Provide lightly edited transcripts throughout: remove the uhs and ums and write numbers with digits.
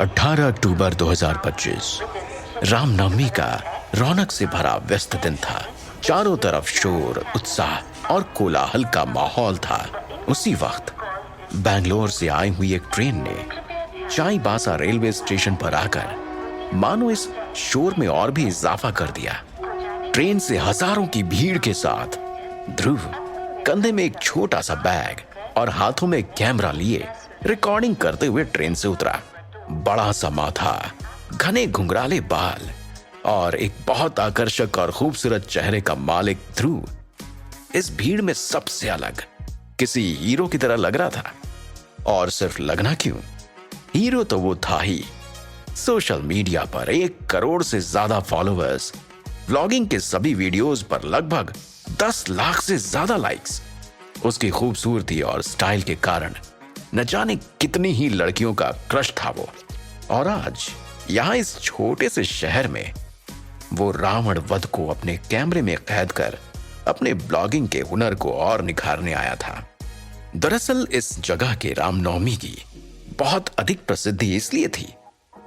18 अक्टूबर 2025 रामनवमी का रौनक से भरा व्यस्त दिन था। चारों तरफ शोर, उत्साह और कोलाहल का माहौल था। उसी वक्त बेंगलोर से आई हुई एक ट्रेन ने चाईबासा रेलवे स्टेशन पर आकर मानो इस शोर में और भी इजाफा कर दिया। ट्रेन से हजारों की भीड़ के साथ ध्रुव कंधे में एक छोटा सा बैग और हाथों में कैमरा लिए रिकॉर्डिंग करते हुए ट्रेन से उतरा। बड़ा सा माथा, घने घुंघराले बाल और एक बहुत आकर्षक और खूबसूरत चेहरे का मालिक ध्रुव इस भीड़ में सबसे अलग किसी हीरो की तरह लग रहा था। और सिर्फ लगना क्यों, हीरो तो वो था ही। सोशल मीडिया पर 1 करोड़ से ज्यादा फॉलोअर्स, व्लॉगिंग के सभी वीडियोस पर लगभग 10 लाख से ज्यादा लाइक्स। उसकी खूबसूरती और स्टाइल के कारण न जाने कितनी ही लड़कियों का क्रश था वो। और आज यहां इस छोटे से शहर में वो रावण वध को अपने कैमरे में कैद कर अपने ब्लॉगिंग के हुनर को और निखारने आया था। दरअसल इस जगह के रामनवमी की बहुत अधिक प्रसिद्धि इसलिए थी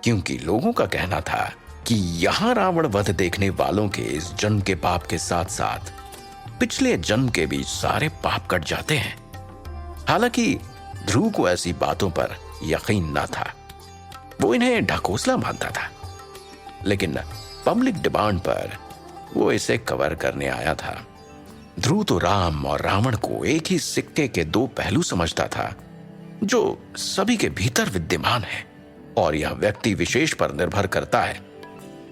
क्योंकि लोगों का कहना था कि यहां रावण वध देखने वालों के इस जन्म के पाप के साथ साथ पिछले जन्म के भी सारे पाप कट जाते हैं। हालांकि ध्रुव को ऐसी बातों पर यकीन न था, वो इन्हें ढकोसला मानता था, लेकिन पब्लिक डिमांड पर वो इसे कवर करने आया था। ध्रुव तो राम और रावण को एक ही सिक्के के 2 पहलू समझता था जो सभी के भीतर विद्यमान है, और यह व्यक्ति विशेष पर निर्भर करता है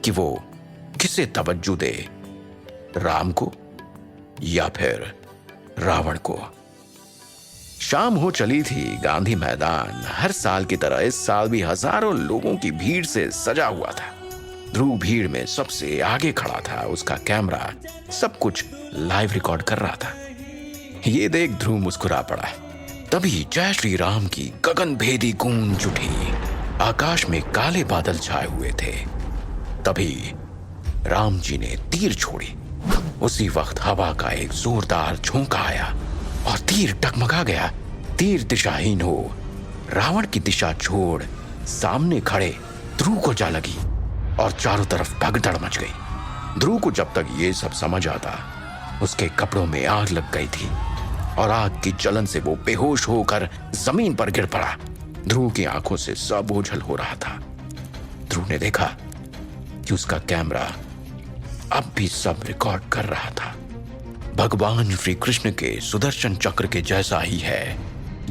कि वो किसे तवज्जो दे, राम को या फिर रावण को। शाम हो चली थी। गांधी मैदान हर साल की तरह इस साल भी हजारों लोगों की भीड़ से सजा हुआ था। ध्रुव भीड़ में सबसे आगे खड़ा था। उसका कैमरा सब कुछ लाइव रिकॉर्ड कर रहा था। ये देख ध्रुव मुस्कुरा पड़ा। तभी जय श्री राम की गगनभेदी गूंज उठी। आकाश में काले बादल छाए हुए थे। तभी राम जी ने तीर छोड़ी। उसी वक्त हवा का एक जोरदार झोंका आया और तीर टकमगा गया। तीर दिशाहीन हो रावण की दिशा छोड़ सामने खड़े ध्रुव को जा लगी और चारों तरफ भगदड़ मच गई। ध्रुव को जब तक ये सब समझ आता, उसके कपड़ों में आग लग गई थी और आग की जलन से वो बेहोश होकर जमीन पर गिर पड़ा। ध्रुव की आंखों से सब ओझल हो रहा था। ध्रुव ने देखा कि उसका कैमरा अब भी सब रिकॉर्ड कर रहा था। भगवान श्री कृष्ण के सुदर्शन चक्र के जैसा ही है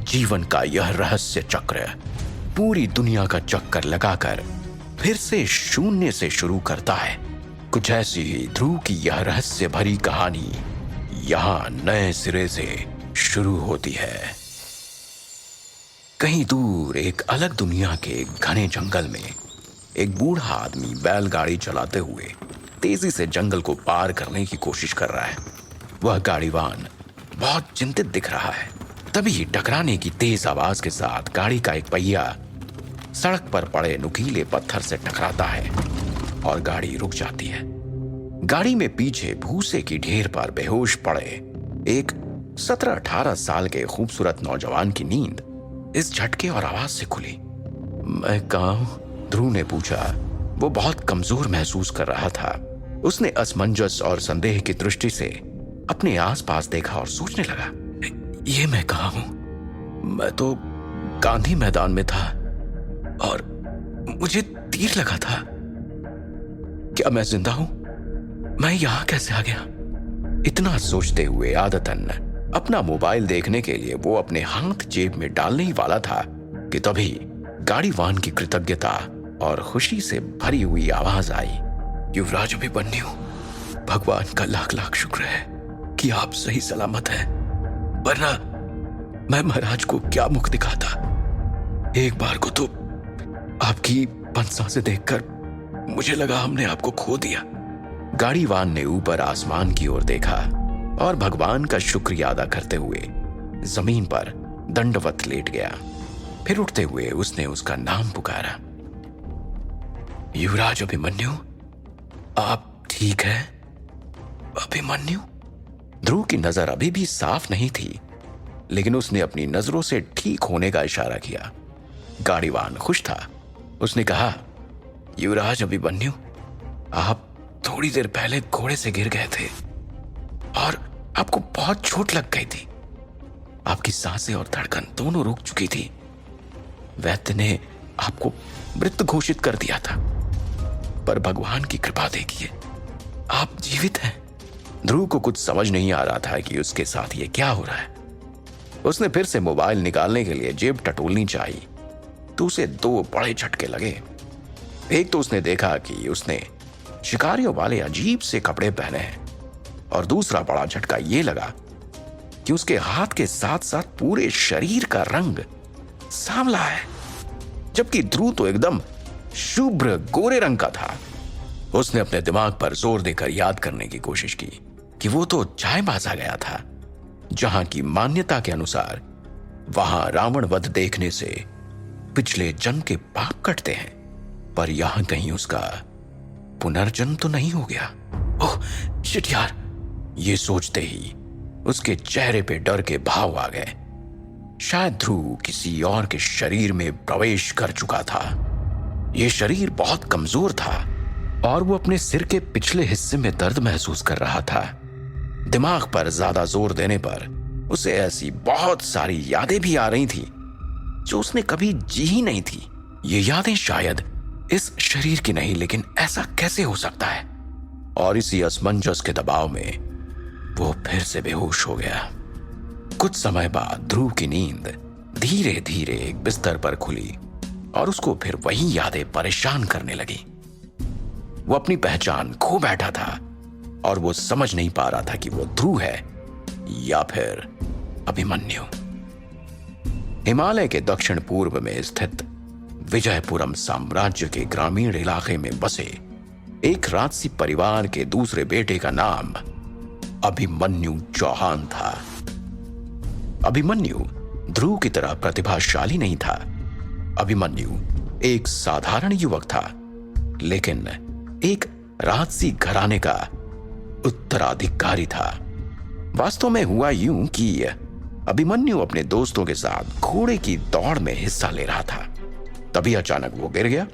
जीवन का यह रहस्य चक्र। पूरी दुनिया का चक्कर लगाकर फिर से शून्य से शुरू करता है। कुछ ऐसी ही ध्रुव की यह रहस्य भरी कहानी यहां नए सिरे से शुरू होती है। कहीं दूर एक अलग दुनिया के घने जंगल में एक बूढ़ा आदमी बैलगाड़ी चलाते हुए तेजी से जंगल को पार करने की कोशिश कर रहा है। वह गाड़ीवान बहुत चिंतित दिख रहा है। तभी टकराने की तेज आवाज के साथ गाड़ी का एक पहिया सड़क पर पड़े नुकीले पत्थर से टकराता है और गाड़ी रुक जाती है। गाड़ी में पीछे भूसे की ढेर पर बेहोश पड़े एक 17-18 साल के खूबसूरत नौजवान की नींद इस झटके और आवाज से खुली। मैं कहाँ हूं? ध्रुव ने पूछा। वो बहुत कमजोर महसूस कर रहा था। उसने असमंजस और संदेह की दृष्टि से अपने आसपास देखा और सोचने लगा, ये मैं कहाँ हूं? मैं तो गांधी मैदान में था और मुझे तीर लगा था। क्या मैं जिंदा हूं? मैं यहां कैसे आ गया? इतना सोचते हुए आदतन अपना मोबाइल देखने के लिए वो अपने हाथ जेब में डालने ही वाला था कि तभी गाड़ीवान की कृतज्ञता और खुशी से भरी हुई आवाज आई, युवराज अभिमन्यु, भगवान का लाख लाख शुक्र है कि आप सही सलामत हैं, वरना मैं महाराज को क्या मुख दिखाता। एक बार को तो आपकी पंसा से देखकर मुझे लगा हमने आपको खो दिया। गाड़ीवान ने ऊपर आसमान की ओर देखा और भगवान का शुक्रिया अदा करते हुए जमीन पर दंडवत लेट गया। फिर उठते हुए उसने उसका नाम पुकारा, युवराज अभिमन्यु, आप ठीक हैं? अभिमन्यु? ध्रुव की नजर अभी भी साफ नहीं थी, लेकिन उसने अपनी नजरों से ठीक होने का इशारा किया। गाड़ीवान खुश था उसने कहा, युवराज अभिमन्यु, आप थोड़ी देर पहले घोड़े से गिर गए थे और आपको बहुत चोट लग गई थी। आपकी सांसें और धड़कन दोनों रुक चुकी थी। वैद्य ने आपको मृत घोषित कर दिया था, पर भगवान की कृपा देखिए, आप जीवित हैं। ध्रुव को कुछ समझ नहीं आ रहा था कि उसके साथ ये क्या हो रहा है। उसने फिर से मोबाइल निकालने के लिए जेब टटोलनी चाहिए तो उसे दो बड़े झटके लगे। एक तो उसने देखा कि उसने शिकारियों वाले अजीब से कपड़े पहने हैं, और दूसरा बड़ा झटका ये लगा कि उसके हाथ के साथ साथ पूरे शरीर का रंग सांवला है, जबकि ध्रुव तो एकदम शुभ्र गोरे रंग का था। उसने अपने दिमाग पर जोर देकर याद करने की कोशिश की कि वो तो चायबासा गया था, जहां की मान्यता के अनुसार वहां रावण वध देखने से पिछले जन्म के पाप कटते हैं, पर यहां कहीं उसका पुनर्जन्म तो नहीं हो गया। ओह शिट यार, ये सोचते ही उसके चेहरे पे डर के भाव आ गए। शायद ध्रुव किसी और के शरीर में प्रवेश कर चुका था। यह शरीर बहुत कमजोर था और वो अपने सिर के पिछले हिस्से में दर्द महसूस कर रहा था। दिमाग पर ज्यादा जोर देने पर उसे ऐसी बहुत सारी यादें भी आ रही थी जो उसने कभी जी ही नहीं थी। ये यादें शायद इस शरीर की नहीं, लेकिन ऐसा कैसे हो सकता है? और इसी असमंजस के दबाव में वो फिर से बेहोश हो गया। कुछ समय बाद ध्रुव की नींद धीरे धीरे एक बिस्तर पर खुली और उसको फिर वही यादें परेशान करने लगी। वो अपनी पहचान खो बैठा था और वो समझ नहीं पा रहा था कि वो ध्रुव है या फिर अभिमन्यु। हिमालय के दक्षिण पूर्व में स्थित विजयपुरम साम्राज्य के ग्रामीण इलाके में बसे एक राजसी परिवार के दूसरे बेटे का नाम अभिमन्यु चौहान था। अभिमन्यु ध्रुव की तरह प्रतिभाशाली नहीं था। अभिमन्यु एक साधारण युवक था, लेकिन एक राजसी घराने का उत्तराधिकारी था। वास्तव में हुआ यूं कि अभिमन्यु अपने दोस्तों के साथ घोड़े की दौड़ में हिस्सा ले रहा था। तभी अचानक वो गिर गया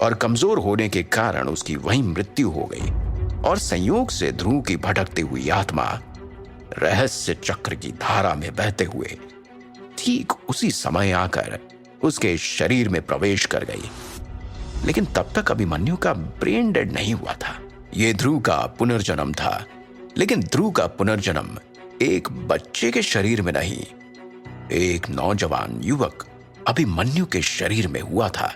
और कमजोर होने के कारण उसकी वहीं मृत्यु हो गई। और संयोग से ध्रुव की भटकती हुई आत्मा रहस्य चक्र की धारा में बहते हुए ठीक उसी समय आकर उसके शरीर में प्रवेश कर गई। लेकिन तब तक अभिमन्यु का ब्रेन डेड नहीं हुआ था। यह ध्रुव का पुनर्जन्म था, लेकिन ध्रुव का पुनर्जन्म एक बच्चे के शरीर में नहीं, एक नौजवान युवक अभिमन्यु के शरीर में हुआ था।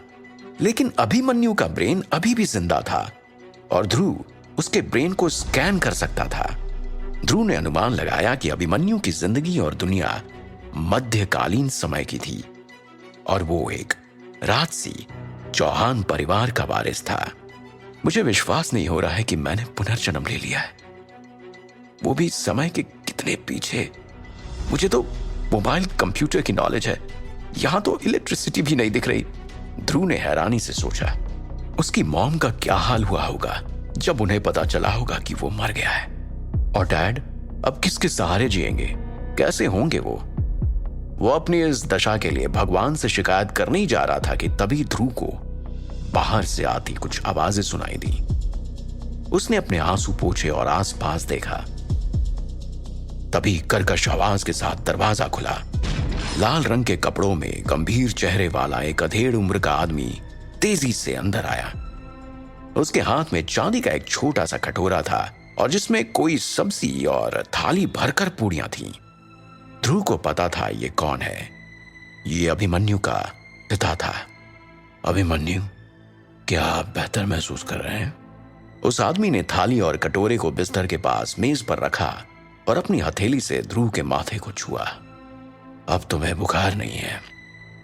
लेकिन अभिमन्यु का ब्रेन अभी भी जिंदा था और ध्रुव उसके ब्रेन को स्कैन कर सकता था। ध्रुव ने अनुमान लगाया कि अभिमन्यु की जिंदगी और दुनिया मध्यकालीन समय की थी और वो एक राजसी चौहान परिवार का वारिस था। मुझे विश्वास नहीं हो रहा है कि मैंने पुनर्जन्म ले लिया है, वो भी समय के कितने पीछे। मुझे तो मोबाइल कंप्यूटर की नॉलेज है, यहां तो इलेक्ट्रिसिटी भी नहीं दिख रही। ध्रुव ने हैरानी से सोचा, उसकी मॉम का क्या हाल हुआ होगा जब उन्हें पता चला होगा कि वो मर गया है। और डैड अब किसके सहारे जिएंगे, कैसे होंगे वो अपनी इस दशा के लिए भगवान से शिकायत करने ही जा रहा था कि तभी ध्रुव को बाहर से आती कुछ आवाजें सुनाई दी। उसने अपने आंसू पोंछे और आसपास देखा। तभी कर्कश आवाज के साथ दरवाजा खुला। लाल रंग के कपड़ों में गंभीर चेहरे वाला एक अधेड़ उम्र का आदमी तेजी से अंदर आया। उसके हाथ में चांदी का एक छोटा सा कटोरा था और जिसमें कोई सब्जी और थाली भरकर पूड़ियां थीं। ध्रुव को पता था ये कौन है। ये अभिमन्यु का पिता था। अभिमन्यु, क्या आप बेहतर महसूस कर रहे हैं? उस आदमी ने थाली और कटोरे को बिस्तर के पास मेज पर रखा और अपनी हथेली से ध्रुव के माथे को छुआ। अब तुम्हें बुखार नहीं है,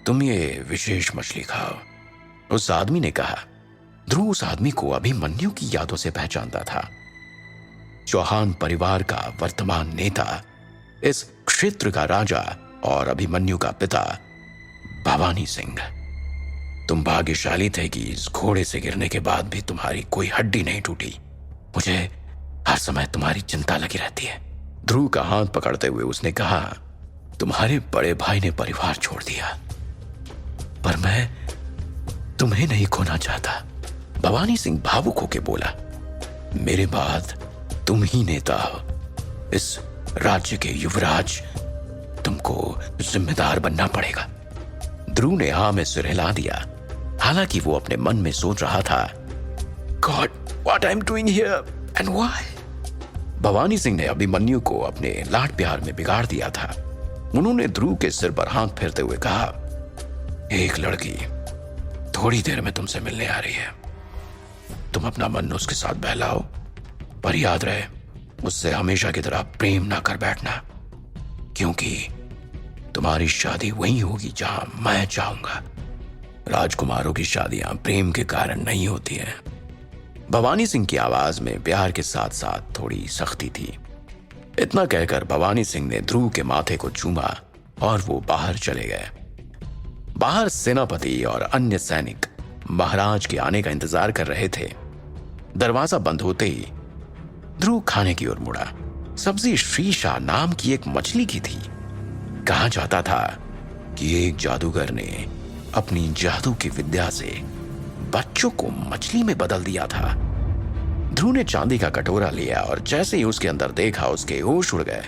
तुम ये विशेष मछली खाओ, उस आदमी ने कहा। ध्रुव उस आदमी को अभिमन्यु की यादों से पहचानता था। चौहान परिवार का वर्तमान नेता, इस क्षेत्र का राजा और अभिमन्यु का पिता भवानी सिंह। तुम भाग्यशाली थे कि इस घोड़े से गिरने के बाद भी तुम्हारी कोई हड्डी नहीं टूटी। मुझे हर समय तुम्हारी चिंता लगी रहती है। ध्रुव का हाथ पकड़ते हुए उसने कहा, तुम्हारे बड़े भाई ने परिवार छोड़ दिया, पर तुम्हें नहीं खोना चाहता, भवानी सिंह भावुक होकर बोला। मेरे बाद तुम ही नेता हो, इस राज्य के युवराज, तुमको जिम्मेदार बनना पड़ेगा। ध्रुव ने हाँ में सिर हिला दिया। हालांकि वो अपने मन में सोच रहा था, God, what I am doing here and why. Bhavani Singh ने अभिमन्यु को अपने लाड प्यार में बिगाड़ दिया था। उन्होंने ध्रुव के सिर पर हाथ फेरते हुए कहा, एक लड़की थोड़ी देर में तुमसे मिलने आ रही है, तुम अपना मन उसके साथ बहलाओ, पर याद रहे उससे हमेशा की तरह प्रेम ना कर बैठना, क्योंकि तुम्हारी शादी वहीं होगी जहां मैं चाहूंगा। राजकुमारों की शादियां प्रेम के कारण नहीं होती हैं। भवानी सिंह की आवाज में प्यार के साथ साथ थोड़ी सख्ती थी। इतना कहकर भवानी सिंह ने ध्रुव के माथे को चूमा और वो बाहर चले गए। बाहर सेनापति और अन्य सैनिक महाराज के आने का इंतजार कर रहे थे। दरवाजा बंद होते ही ध्रुव खाने की ओर मुड़ा। सब्जी श्रीशा नाम की एक मछली की थी। कहा जाता था कि एक जादूगर ने अपनी जादू की विद्या से बच्चों को मछली में बदल दिया था। ध्रुव ने चांदी का कटोरा लिया और जैसे ही उसके अंदर देखा उसके होश उड़ गए।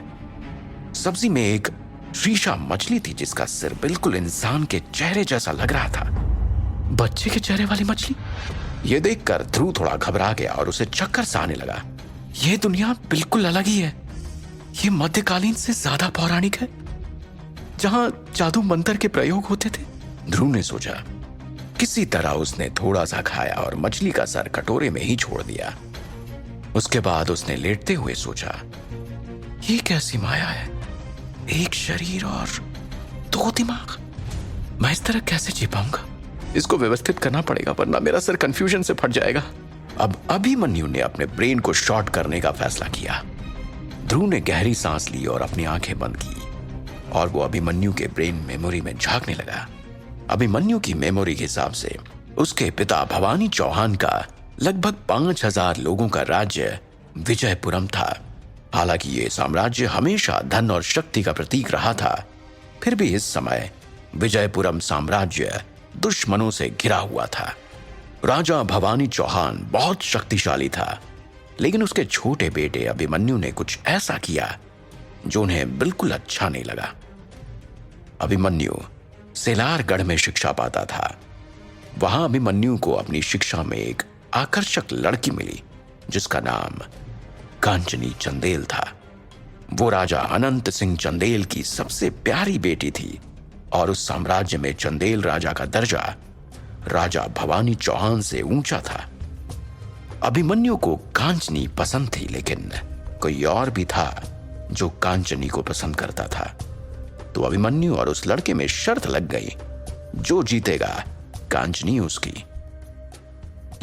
सब्जी में एक शीशा मछली थी जिसका सिर बिल्कुल इंसान के चेहरे जैसा लग रहा था। बच्चे के चेहरे वाली मछली? यह देखकर ध्रुव थोड़ा घबरा गया और उसे चक्कर सा आने लगा। यह दुनिया बिल्कुल अलग ही है। यह मध्यकालीन से ज्यादा पौराणिक है, जहां जादू मंत्र के प्रयोग होते थे। ध्रुव ने सोचा। किसी तरह उसने थोड़ा सा खाया और मछली का सर कटोरे में ही छोड़ दिया। उसके बाद उसने लेटते हुए सोचा, ये कैसी माया है, एक शरीर और दो दिमाग। मैं इस तरह कैसे जी पाऊंगा? इसको व्यवस्थित करना पड़ेगा, वरना मेरा सर कंफ्यूजन से फट जाएगा। अब अभिमन्यु ने अपने ब्रेन को शॉर्ट करने का फैसला किया। ध्रुव ने गहरी सांस ली और अपनी आंखें बंद की और वो अभिमन्यु के ब्रेन मेमोरी में झांकने लगा। अभिमन्यु की मेमोरी के हिसाब से उसके पिता भवानी चौहान का लगभग 5000 लोगों का राज्य विजयपुरम था। हालांकि ये साम्राज्य हमेशा धन और शक्ति का प्रतीक रहा था, फिर भी इस समय विजयपुरम साम्राज्य दुश्मनों से घिरा हुआ था। राजा भवानी चौहान बहुत शक्तिशाली था, लेकिन उसके छोटे बेटे अभिमन्यु ने कुछ ऐसा किया जो उन्हें बिल्कुल अच्छा नहीं लगा। अभिमन्यु सेलारगढ़ में शिक्षा पाता था। वहां अभिमन्यु को अपनी शिक्षा में एक आकर्षक लड़की मिली जिसका नाम कांचनी चंदेल था। वो राजा अनंत सिंह चंदेल की सबसे प्यारी बेटी थी और उस साम्राज्य में चंदेल राजा का दर्जा राजा भवानी चौहान से ऊंचा था। अभिमन्यु को कांचनी पसंद थी, लेकिन कोई और भी था जो कांचनी को पसंद करता था। तो अभिमन्यु और उस लड़के में शर्त लग गई, जो जीतेगा कांचनी उसकी।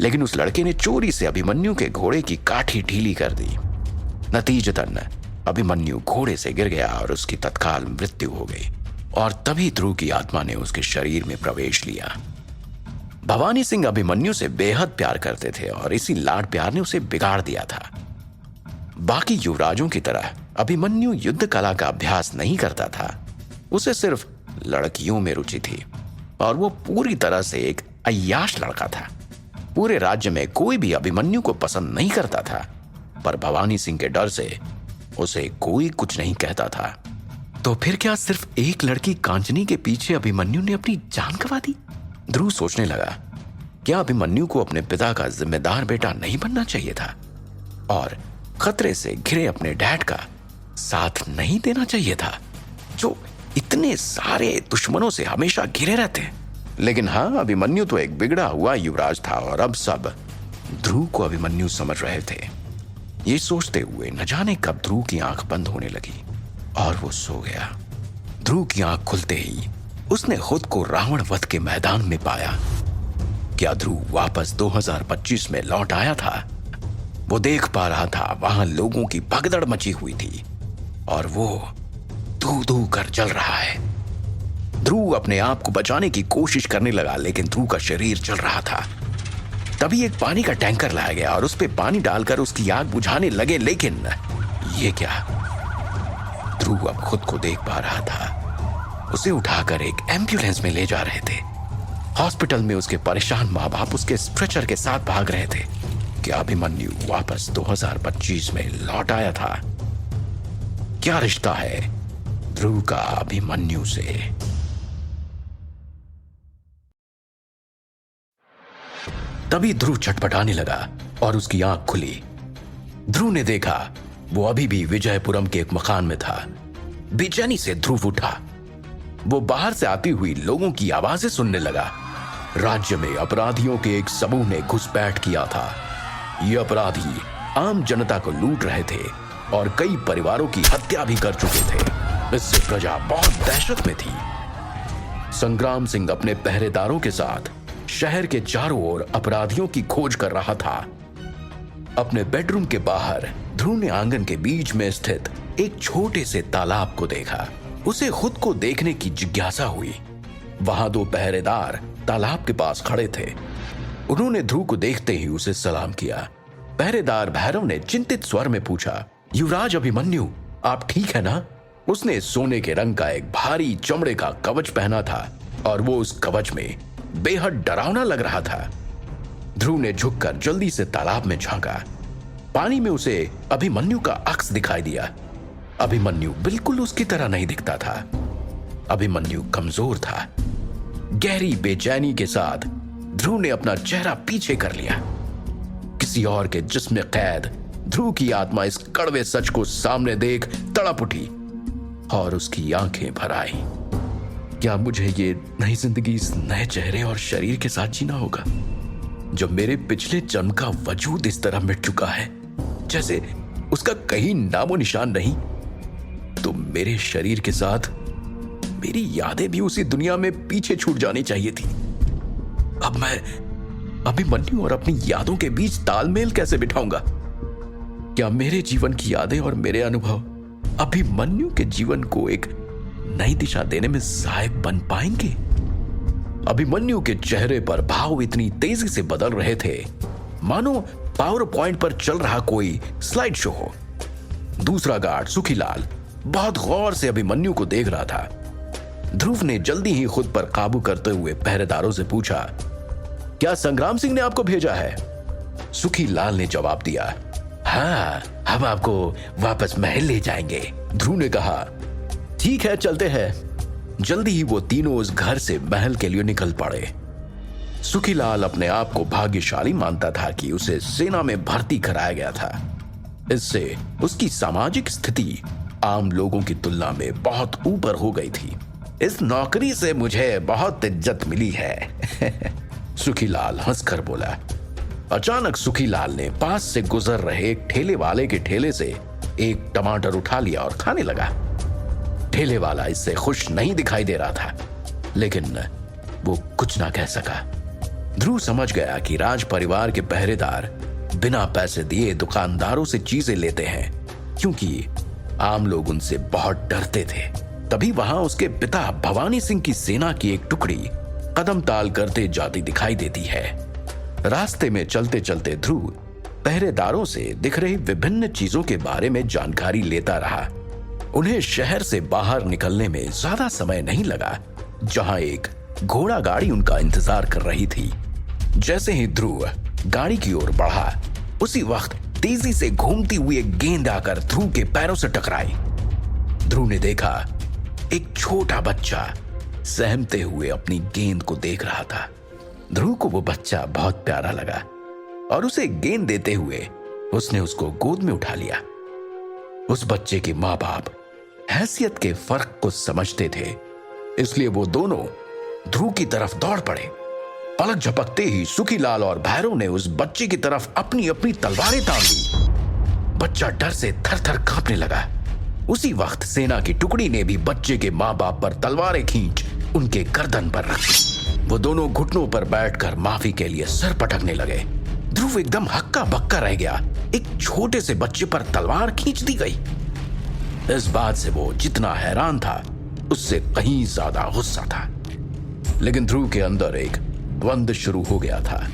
लेकिन उस लड़के ने चोरी से अभिमन्यु के घोड़े की काठी ढीली कर दी। नतीजतन अभिमन्यु घोड़े से गिर गया और उसकी तत्काल मृत्यु हो गई। और तभी ध्रुव की आत्मा ने उसके शरीर में प्रवेश लिया। भवानी सिंह अभिमन्यु से बेहद प्यार करते थे और इसी लाड प्यार ने उसे बिगाड़ दिया था। बाकी युवराजों की तरह अभिमन्यु युद्ध कला का अभ्यास नहीं करता था। उसे सिर्फ लड़कियों में रुचि थी और वो पूरी तरह से एक अय्याश लड़का था। पूरे राज्य में कोई भी अभिमन्यु को पसंद नहीं करता था, पर भवानी सिंह के डर से उसे कोई कुछ नहीं कहता था। तो फिर क्या सिर्फ एक लड़की कांचनी के पीछे अभिमन्यु ने अपनी जान गंवा दी? ध्रुव सोचने लगा, क्या अभिमन्यु को अपने पिता का जिम्मेदार बेटा नहीं बनना चाहिए था और खतरे से घिरे अपने डैड का साथ नहीं देना चाहिए था, जो इतने सारे दुश्मनों से हमेशा घिरे रहते? लेकिन हाँ, अभिमन्यु तो एक बिगड़ा हुआ युवराज था और अब सब ध्रुव को अभिमन्यु समझ रहे थे। ये सोचते हुए न जाने कब ध्रुव की आंख बंद होने लगी और वो सो गया। ध्रुव की आंख खुलते ही उसने खुद को रावण वध के मैदान में पाया। क्या ध्रुव वापस 2025 में लौट आया था? वो देख पा रहा था वहां लोगों की भगदड़ मची हुई थी और वो धू धू कर जल रहा है। ध्रुव अपने आप को बचाने की कोशिश करने लगा, लेकिन ध्रुव का शरीर जल रहा था। तभी एक पानी का टैंकर लाया गया और उस पे पानी डालकर उसकी आग बुझाने लगे, लेकिन ये क्या? ध्रुव अब खुद को देख पा रहा था। उसे उठाकर एक एम्बुलेंस में ले जा रहे थे। हॉस्पिटल में उसके परेशान माँ बाप उसके स्ट्रेचर के साथ भाग रहे थे कि अभिमन्यु वापस 2025 में लौट आया था। क्या रिश्ता है ध्रुव का अभिमन्यु से? तभी ध्रुव छटपटाने लगा और उसकी आंख खुली। ध्रुव ने देखा वो अभी भी विजयपुरम के एक मकान में था। बेचैनी से ध्रुव उठा। वो बाहर से आती हुई लोगों की आवाजें सुनने लगा। राज्य में अपराधियों के एक समूह ने घुसपैठ किया था। ये अपराधी आम जनता को लूट रहे थे और कई परिवारों की हत्या भी कर चुके थे। इससे प्रजा बहुत दहशत में थी। संग्राम सिंह अपने पहरेदारों के साथ शहर के चारों ओर अपराधियों की खोज कर रहा था। अपने बेडरूम के बाहर ध्रुव ने आंगन के बीच में स्थित एक छोटे से तालाब को देखा। उसे खुद को देखने की जिज्ञासा हुई। वहां दो पहरेदार तालाब के पास खड़े थे। उन्होंने ध्रुव को देखते ही उसे सलाम किया। पहरेदार भैरव ने चिंतित स्वर में पूछा, युवराज अभिमन्यु, आप ठीक है ना? उसने सोने के रंग का एक भारी चमड़े का कवच पहना था और वो उस कवच में बेहद डरावना लग रहा था। ध्रुव ने झुककर जल्दी से तालाब में झांका। पानी में उसे अभिमन्यु का अक्स दिखाई दिया। अभिमन्यु बिल्कुल उसकी तरह नहीं दिखता था। अभिमन्यु कमजोर था। गहरी बेचैनी के साथ ध्रुव ने अपना चेहरा पीछे कर लिया। किसी और के जिस्म में कैद ध्रुव की आत्मा इस कड़वे सच को सामने देख तड़प उठी और उसकी आंखें भर आई। क्या मुझे ये नई जिंदगी इस नए चेहरे और शरीर के साथ जीना होगा? जब मेरे पिछले जन्म का वजूद इस तरह मिट चुका है, जैसे उसका कहीं नामो निशान नहीं, तो मेरे शरीर के साथ मेरी यादें भी उसी दुनिया में पीछे छूट जानी चाहिए थी। अब मैं अभिमन्यु और अपनी यादों के बीच तालमेल कैसे बिठाऊंगा? क्या मेरे जीवन की यादें और मेरे अनुभव अभिमन्यु के जीवन को एक नई दिशा देने में सहायक बन पाएंगे? अभिमन्यु के चेहरे पर भाव इतनी तेजी से बदल रहे थे मानो पावर पॉइंट पर चल रहा कोई स्लाइड शो हो। दूसरा गार्ड सुखीलाल बहुत गौर से अभिमन्यु को देख रहा था। ध्रुव ने जल्दी ही खुद पर काबू करते हुए पहरेदारों से पूछा, क्या संग्राम सिंह ने आपको भेजा है? सुखीलाल ने जवाब दिया, हाँ, हम आपको वापस महल ले जाएंगे। ध्रुव ने कहा, ठीक है, चलते हैं। जल्दी ही वो तीनों उस घर से महल के लिए निकल पड़े। सुखीलाल अपने आप को भाग्यशाली मानता था कि उसे सेना में भर्ती कराया गया था। इससे उसकी सामाजिक स्थिति आम लोगों की तुलना में बहुत ऊपर हो गई थी। इस नौकरी से मुझे बहुत इज्जत मिली है। सुखीलाल हंसकर बोला। अचानक सुखीलाल ने पास से गुजर रहे एक ठेले वाले के ठेले से एक टमाटर उठा लिया और खाने लगा। ठेले वाला इससे खुश नहीं दिखाई दे रहा था, लेकिन वो कुछ ना कह सका। ध्रुव समझ गया कि राज परिवार के पहरेदार बिना पैसे दिए दुकानदारों से चीजें लेते हैं, क्योंकि आम लोग उनसे बहुत डरते थे। तभी वहां उसके पिता भवानी सिंह की सेना की एक टुकड़ी कदम ताल करते जाती दिखाई देती है। रास्ते में चलते चलते ध्रुव पहरेदारों से दिख रही विभिन्न चीजों के बारे में जानकारी लेता रहा। उन्हें शहर से बाहर निकलने में ज्यादा समय नहीं लगा, जहां एक घोड़ा गाड़ी उनका इंतजार कर रही थी। जैसे ही ध्रुव गाड़ी की ओर बढ़ा, उसी वक्त तेजी से घूमती हुई एक गेंद आकर ध्रुव के पैरों से टकराई। ध्रुव ने देखा एक छोटा बच्चा सहमते हुए अपनी गेंद को देख रहा था। ध्रुव को वो बच्चा बहुत प्यारा लगा और उसे गेंद देते हुए उसने उसको गोद में उठा लिया। उस बच्चे के माँ बाप हैसियत के फर्क को समझते थे, इसलिए वो दोनों ध्रुव की तरफ दौड़ पड़े। पलक झपकते ही सुखीलाल और भैरव ने उस बच्चे की तरफ अपनी अपनी तलवारें तान ली। बच्चा डर से थर थर कांपने लगा। उसी वक्त सेना की टुकड़ी ने भी बच्चे के माँ बाप पर तलवारें खींच उनके गर्दन पर रख दी। वो दोनों घुटनों पर बैठकर माफी के लिए सर पटकने लगे। ध्रुव एकदम हक्का बक्का रह गया। एक छोटे से बच्चे पर तलवार खींच दी गई। इस बात से वो जितना हैरान था, उससे कहीं ज्यादा गुस्सा था। लेकिन ध्रुव के अंदर एक द्वंद्व शुरू हो गया था।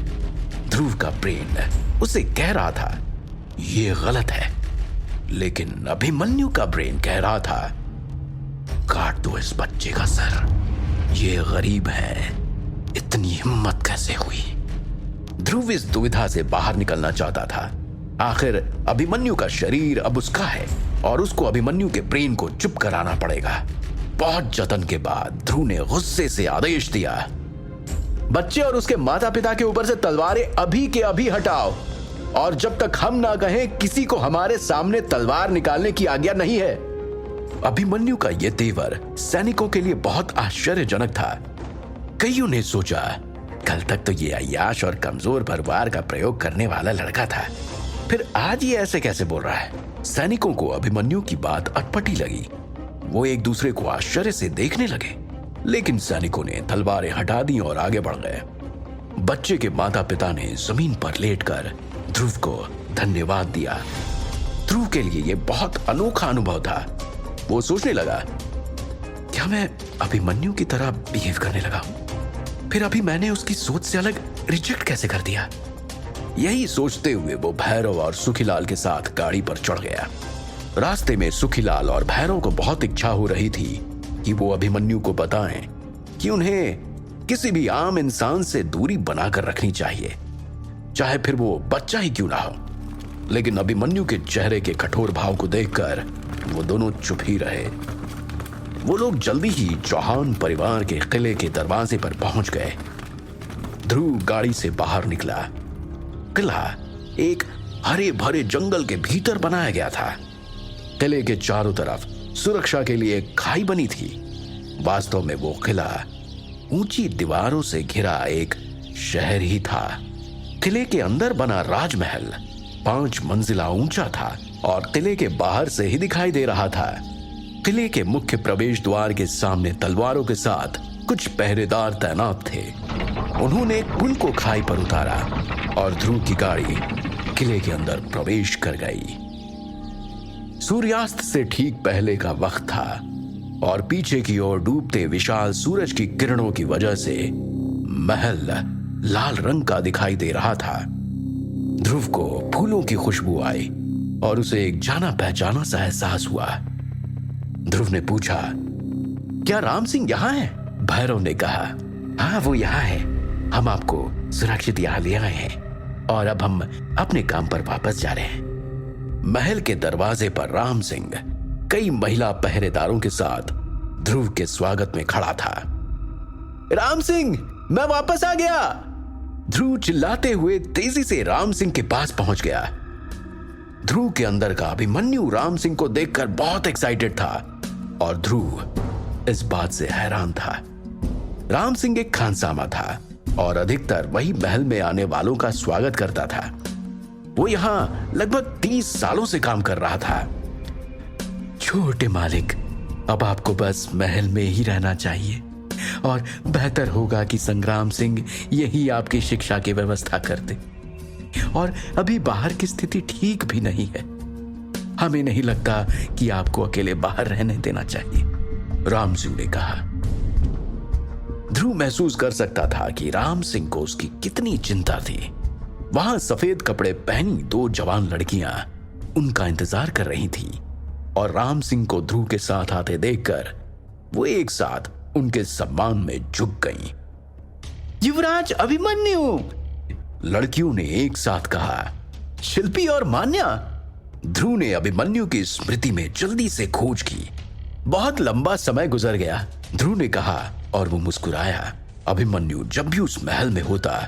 ध्रुव का ब्रेन उसे कह रहा था ये गलत है, लेकिन अभिमन्यु का ब्रेन कह रहा था काट दो इस बच्चे का सर, ये गरीब है, इतनी हिम्मत कैसे हुई? ध्रुव इस दुविधा से बाहर निकलना चाहता था। आखिर अभिमन्यु का शरीर अब उसका है और उसको अभिमन्यु के ब्रेन को चुप कराना पड़ेगा। बहुत जतन के बाद ध्रुव ने गुस्से से आदेश दिया, बच्चे और उसके माता पिता के ऊपर से तलवारें अभी के अभी हटाओ, और जब तक हम ना कहें किसी को हमारे सामने तलवार निकालने की आज्ञा नहीं है। अभिमन्यु का यह तेवर सैनिकों के लिए बहुत आश्चर्यजनक था। कईयों ने सोचा, कल तक तो ये अय्याश और कमजोर भरवार का प्रयोग करने वाला लड़का था, फिर आज ये ऐसे कैसे बोल रहा है? सैनिकों को अभिमन्यु की बात अटपटी लगी। वो एक दूसरे को आश्चर्य से देखने लगे, लेकिन सैनिकों ने तलवारें हटा दी और आगे बढ़ गए। बच्चे के माता पिता ने जमीन पर लेटकर ध्रुव को धन्यवाद दिया। ध्रुव के लिए यह बहुत अनोखा अनुभव था। वो सोचने लगा, क्या मैं अभिमन्यु की तरह बिहेव करने लगा हूं? फिर अभी मैंने उसकी सोच से अलग रिजेक्ट कैसे कर दिया? यही सोचते हुए वो भैरव और सुखीलाल के साथ गाड़ी पर चढ़ गया। रास्ते में सुखीलाल और भैरव को बहुत इच्छा हो रही थी कि वो अभिमन्यु को बताएं कि उन्हें किसी भी आम इंसान से दूरी बनाकर रखनी चाहिए, चाहे फिर वो बच्चा ही क्यों ना हो। लेकिन अभिमन्यु के चेहरे के कठोर भाव को देखकर वो दोनों चुप ही रहे। वो लोग जल्दी ही चौहान परिवार के किले के दरवाजे पर पहुंच गए। ध्रुव गाड़ी से बाहर निकला। किला एक हरे भरे जंगल के भीतर बनाया गया था। किले के चारों तरफ सुरक्षा के लिए एक खाई बनी थी। वास्तव में वो किला ऊंची दीवारों से घिरा एक शहर ही था। किले के अंदर बना राजमहल 5 मंजिला ऊंचा था और किले के बाहर से ही दिखाई दे रहा था। किले के मुख्य प्रवेश द्वार के सामने तलवारों के साथ कुछ पहरेदार तैनात थे। उन्होंने एक पुल को खाई पर उतारा और ध्रुव की गाड़ी किले के अंदर प्रवेश कर गई। सूर्यास्त से ठीक पहले का वक्त था और पीछे की ओर डूबते विशाल सूरज की किरणों की वजह से महल लाल रंग का दिखाई दे रहा था। ध्रुव को फूलों की खुशबू आई और उसे एक जाना पहचाना सा एहसास हुआ। ध्रुव ने पूछा, क्या राम सिंह यहाँ है? भैरव ने कहा, हाँ वो यहाँ है। हम आपको सुरक्षित यहाँ ले आए हैं और अब हम अपने काम पर वापस जा रहे हैं। महल के दरवाजे पर राम सिंह कई महिला पहरेदारों के साथ ध्रुव के स्वागत में खड़ा था। राम सिंह, मैं वापस आ गया। ध्रुव चिल्लाते हुए तेजी से राम सिंह के पास पहुंच गया। ध्रुव के अंदर का अभिमन्यु राम सिंह को देखकर बहुत एक्साइटेड था और ध्रुव इस बात से हैरान था। राम सिंह एक खानसामा था और अधिकतर वही महल में आने वालों का स्वागत करता था। वो यहां लगभग 30 सालों से काम कर रहा था। छोटे मालिक, अब आपको बस महल में ही रहना चाहिए और बेहतर होगा कि संग्राम सिंह यही आपकी शिक्षा की व्यवस्था करते। और अभी बाहर की स्थिति ठीक भी नहीं है। हमें नहीं लगता कि आपको अकेले बाहर रहने देना चाहिए, राम सिंह ने कहा। ध्रुव महसूस कर सकता था कि राम सिंह को उसकी कितनी चिंता थी। वहां सफेद कपड़े पहनी 2 जवान लड़कियां उनका इंतजार कर रही थी और राम सिंह को ध्रुव के साथ आते देखकर वो एक साथ उनके सम्मान में झुक गईं। युवराज अभिमन्यु, लड़कियों ने एक साथ कहा। शिल्पी और मान्या। ध्रुव ने अभिमन्यु की स्मृति में जल्दी से खोज की। बहुत लंबा समय गुजर गया, ध्रुव ने कहा और वो मुस्कुराया। अभिमन्यु जब भी उस महल में होता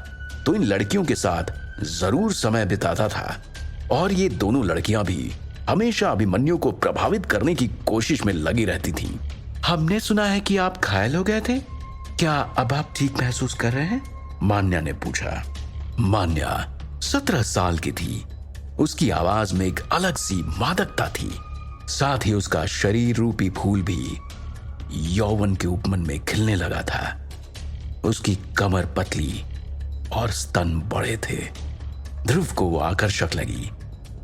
तो इन लड़कियों के साथ जरूर समय बिताता था और ये दोनों लड़कियां भी हमेशा अभिमन्यु को प्रभावित करने की कोशिश में लगी रहती थीं। हमने सुना है कि आप घायल हो गए थे, क्या अब आप ठीक महसूस कर रहे हैं? मान्या ने पूछा। मान्या 17 साल की थी। उसकी आवाज में एक अलग सी मादकता थी। साथ ही उसका शरीर रूपी फूल भी यौवन के उपमन में खिलने लगा था। उसकी कमर पतली और स्तन बड़े थे। ध्रुव को वो आकर्षक लगी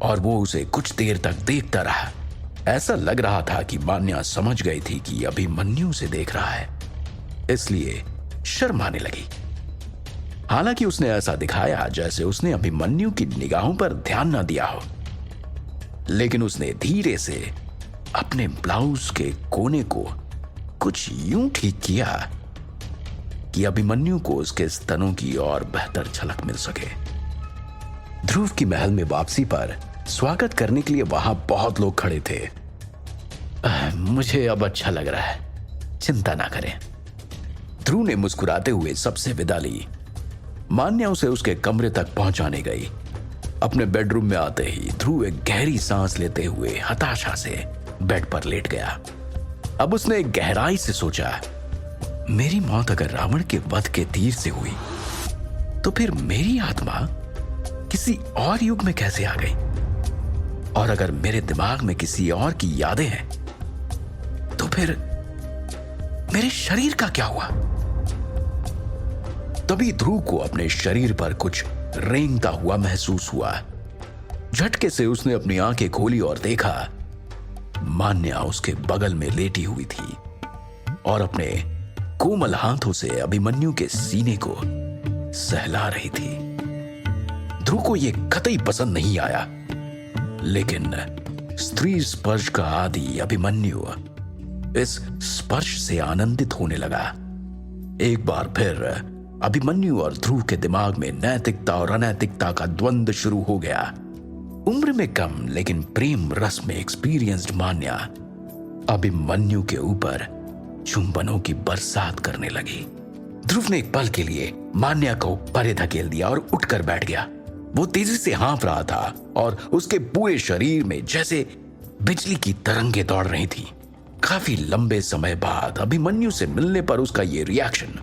और वो उसे कुछ देर तक देखता रहा। ऐसा लग रहा था कि मान्या समझ गई थी कि अभिमन्यु से देख रहा है, इसलिए शर्माने लगी। हालांकि उसने ऐसा दिखाया जैसे उसने अभिमन्यु की निगाहों पर ध्यान न दिया हो, लेकिन उसने धीरे से अपने ब्लाउज के कोने को कुछ यूं ठीक किया कि अभिमन्यु को उसके स्तनों की और बेहतर झलक मिल सके। ध्रुव की महल में वापसी पर स्वागत करने के लिए वहां बहुत लोग खड़े थे। मुझे अब अच्छा लग रहा है, चिंता ना करें। ध्रुव ने मुस्कुराते हुए सबसे विदा ली। मान्या उसे उसके कमरे तक पहुंचाने गई। अपने बेडरूम में आते ही ध्रुव एक गहरी सांस लेते हुए हताशा से बेड पर लेट गया। अब उसने गहराई से सोचा, मेरी मौत अगर रावण के वध के तीर से हुई तो फिर मेरी आत्मा किसी और युग में कैसे आ गई? और अगर मेरे दिमाग में किसी और की यादें हैं तो फिर मेरे शरीर का क्या हुआ? तभी ध्रुव को अपने शरीर पर कुछ रेंगता हुआ महसूस हुआ। झटके से उसने अपनी आंखें खोली और देखा मान्या उसके बगल में लेटी हुई थी और अपने कोमल हाथों से अभिमन्यु के सीने को सहला रही थी। ध्रुव को यह कतई पसंद नहीं आया, लेकिन स्त्री स्पर्श का आदि अभिमन्यु इस स्पर्श से आनंदित होने लगा। एक बार फिर अभिमन्यु और ध्रुव के दिमाग में नैतिकता और अनैतिकता का द्वंद्व शुरू हो गया। उम्र में कम लेकिन प्रेम रस में एक्सपीरियंस्ड मान्या अभिमन्यु के ऊपर चुंबनों की बरसात करने लगी। ध्रुव ने एक पल के लिए मान्या को परे धकेल दिया और उठकर बैठ गया। वो तेजी से हाँफ रहा था और उसके पूरे शरीर में जैसे बिजली की तरंगें दौड़ रही थी। काफी लंबे समय बाद अभिमन्यु से मिलने पर उसका ये रिएक्शन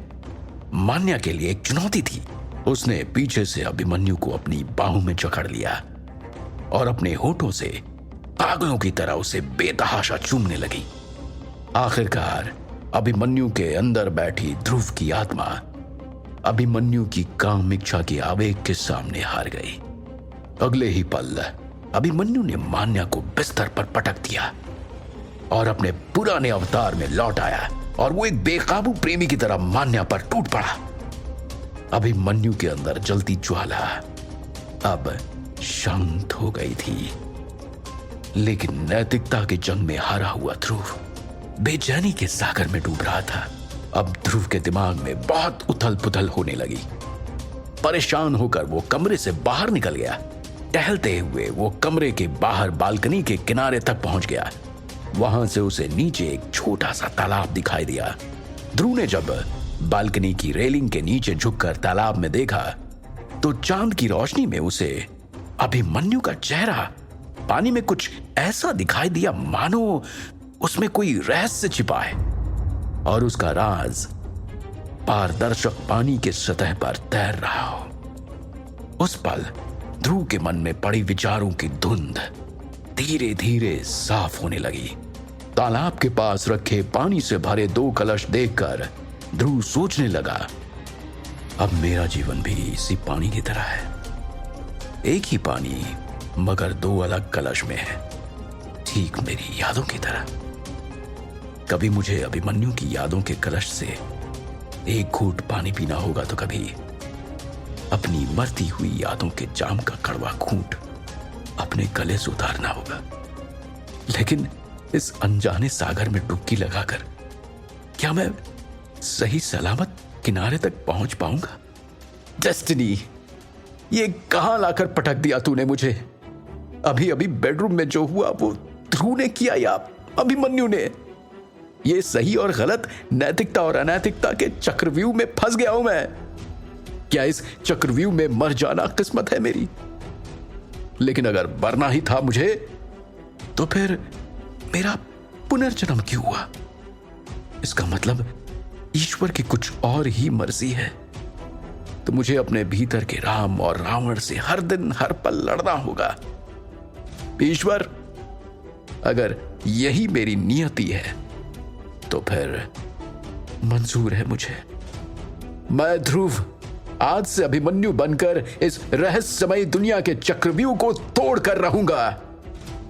मान्या के लिए एक चुनौती थी। उसने पीछे से अभिमन्यु को अपनी बाहों में जकड़ लिया और अपने होठों से पागलों की तरह उसे बेतहाशा चूमने लगी। आखिरकार अभिमन्यु के अंदर बैठी ध्रुव की आत्मा अभिमन्यु की काम इच्छा के आवेग के सामने हार गई। अगले ही पल अभिमन्यु ने मान्या को बिस्तर पर पटक दिया और अपने पुराने अवतार में लौट आया और वो एक बेकाबू प्रेमी की तरह मान्या पर टूट पड़ा। अभिमन्यु के अंदर जलती ज्वाला अब शांत हो गई थी, लेकिन नैतिकता के जंग में हारा हुआ ध्रुव बेचैनी के सागर में डूब रहा था। अब ध्रुव के दिमाग में बहुत उथल पुथल होने लगी। परेशान होकर वो कमरे से बाहर निकल गया। टहलते हुए वो कमरे के बाहर बालकनी के किनारे तक पहुंच गया। वहां से उसे नीचे एक छोटा सा तालाब दिखाई दिया। ध्रुव ने जब बालकनी की रेलिंग के नीचे झुककर तालाब में देखा तो चांद की रोशनी में उसे अभिमन्यु का चेहरा पानी में कुछ ऐसा दिखाई दिया मानो उसमें कोई रहस्य छिपा है और उसका राज पारदर्शक पानी के सतह पर तैर रहा हो। उस पल ध्रुव के मन में पड़ी विचारों की धुंध धीरे धीरे साफ होने लगी। तालाब के पास रखे पानी से भरे 2 कलश देखकर ध्रुव सोचने लगा, अब मेरा जीवन भी इसी पानी की तरह है। एक ही पानी मगर 2 अलग कलश में है, ठीक मेरी यादों की तरह। कभी मुझे अभिमन्यु की यादों के कलश से एक घूंट पानी पीना होगा तो कभी अपनी मरती हुई यादों के जाम का कड़वा घूंट अपने गले से उतारना होगा। लेकिन इस अनजाने सागर में डुबकी लगाकर क्या मैं सही सलामत किनारे तक पहुंच पाऊंगा? डेस्टिनी, ये कहां लाकर पटक दिया तूने मुझे? अभी अभी बेडरूम में जो हुआ वो ध्रुव ने किया या अभिमन्यु ने? ये सही और गलत, नैतिकता और अनैतिकता के चक्रव्यूह में फंस गया हूं मैं। क्या इस चक्रव्यूह में मर जाना किस्मत है मेरी? लेकिन अगर मरना ही था मुझे तो फिर मेरा पुनर्जन्म क्यों हुआ? इसका मतलब ईश्वर की कुछ और ही मर्जी है। तो मुझे अपने भीतर के राम और रावण से हर दिन हर पल लड़ना होगा। ईश्वर, अगर यही मेरी नियति है तो फिर मंजूर है मुझे। मैं ध्रुव आज से अभिमन्यु बनकर इस रहस्यमयी दुनिया के चक्रव्यूह को तोड़ कर रहूंगा।